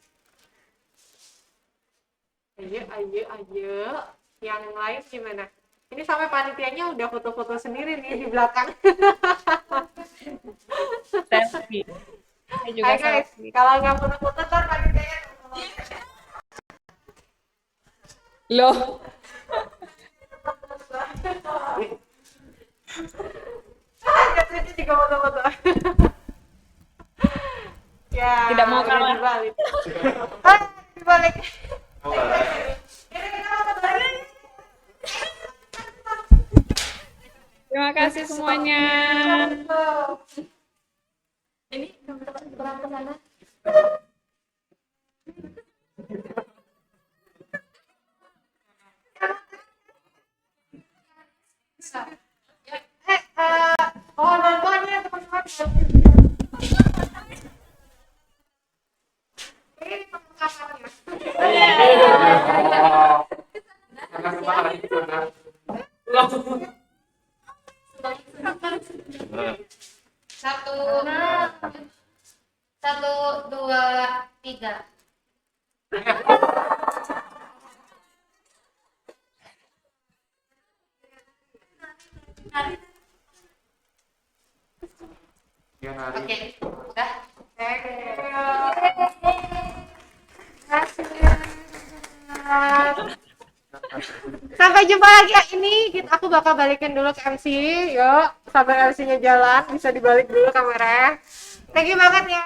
Ayo. Yang lain gimana? Ini sampai panitianya udah foto-foto sendiri nih di belakang. Selfie. Saya juga Hai guys, selfie. kalau nggak foto-foto ntar panitianya Loh. Jadi juga foto-foto. Ya, Tidak mau udah kalah. dibalik. Dibalik. Terima kasih semuanya. Ini kurang ke sana. Mohon bantuan ya teman-teman. Ini perlengkapannya. Satu, dua, tiga. Oke, udah. Sampai jumpa lagi ya. Ini aku bakal balikin dulu ke MC. Yuk, sampai MC-nya jalan bisa dibalik dulu kameranya. Thank you banget ya.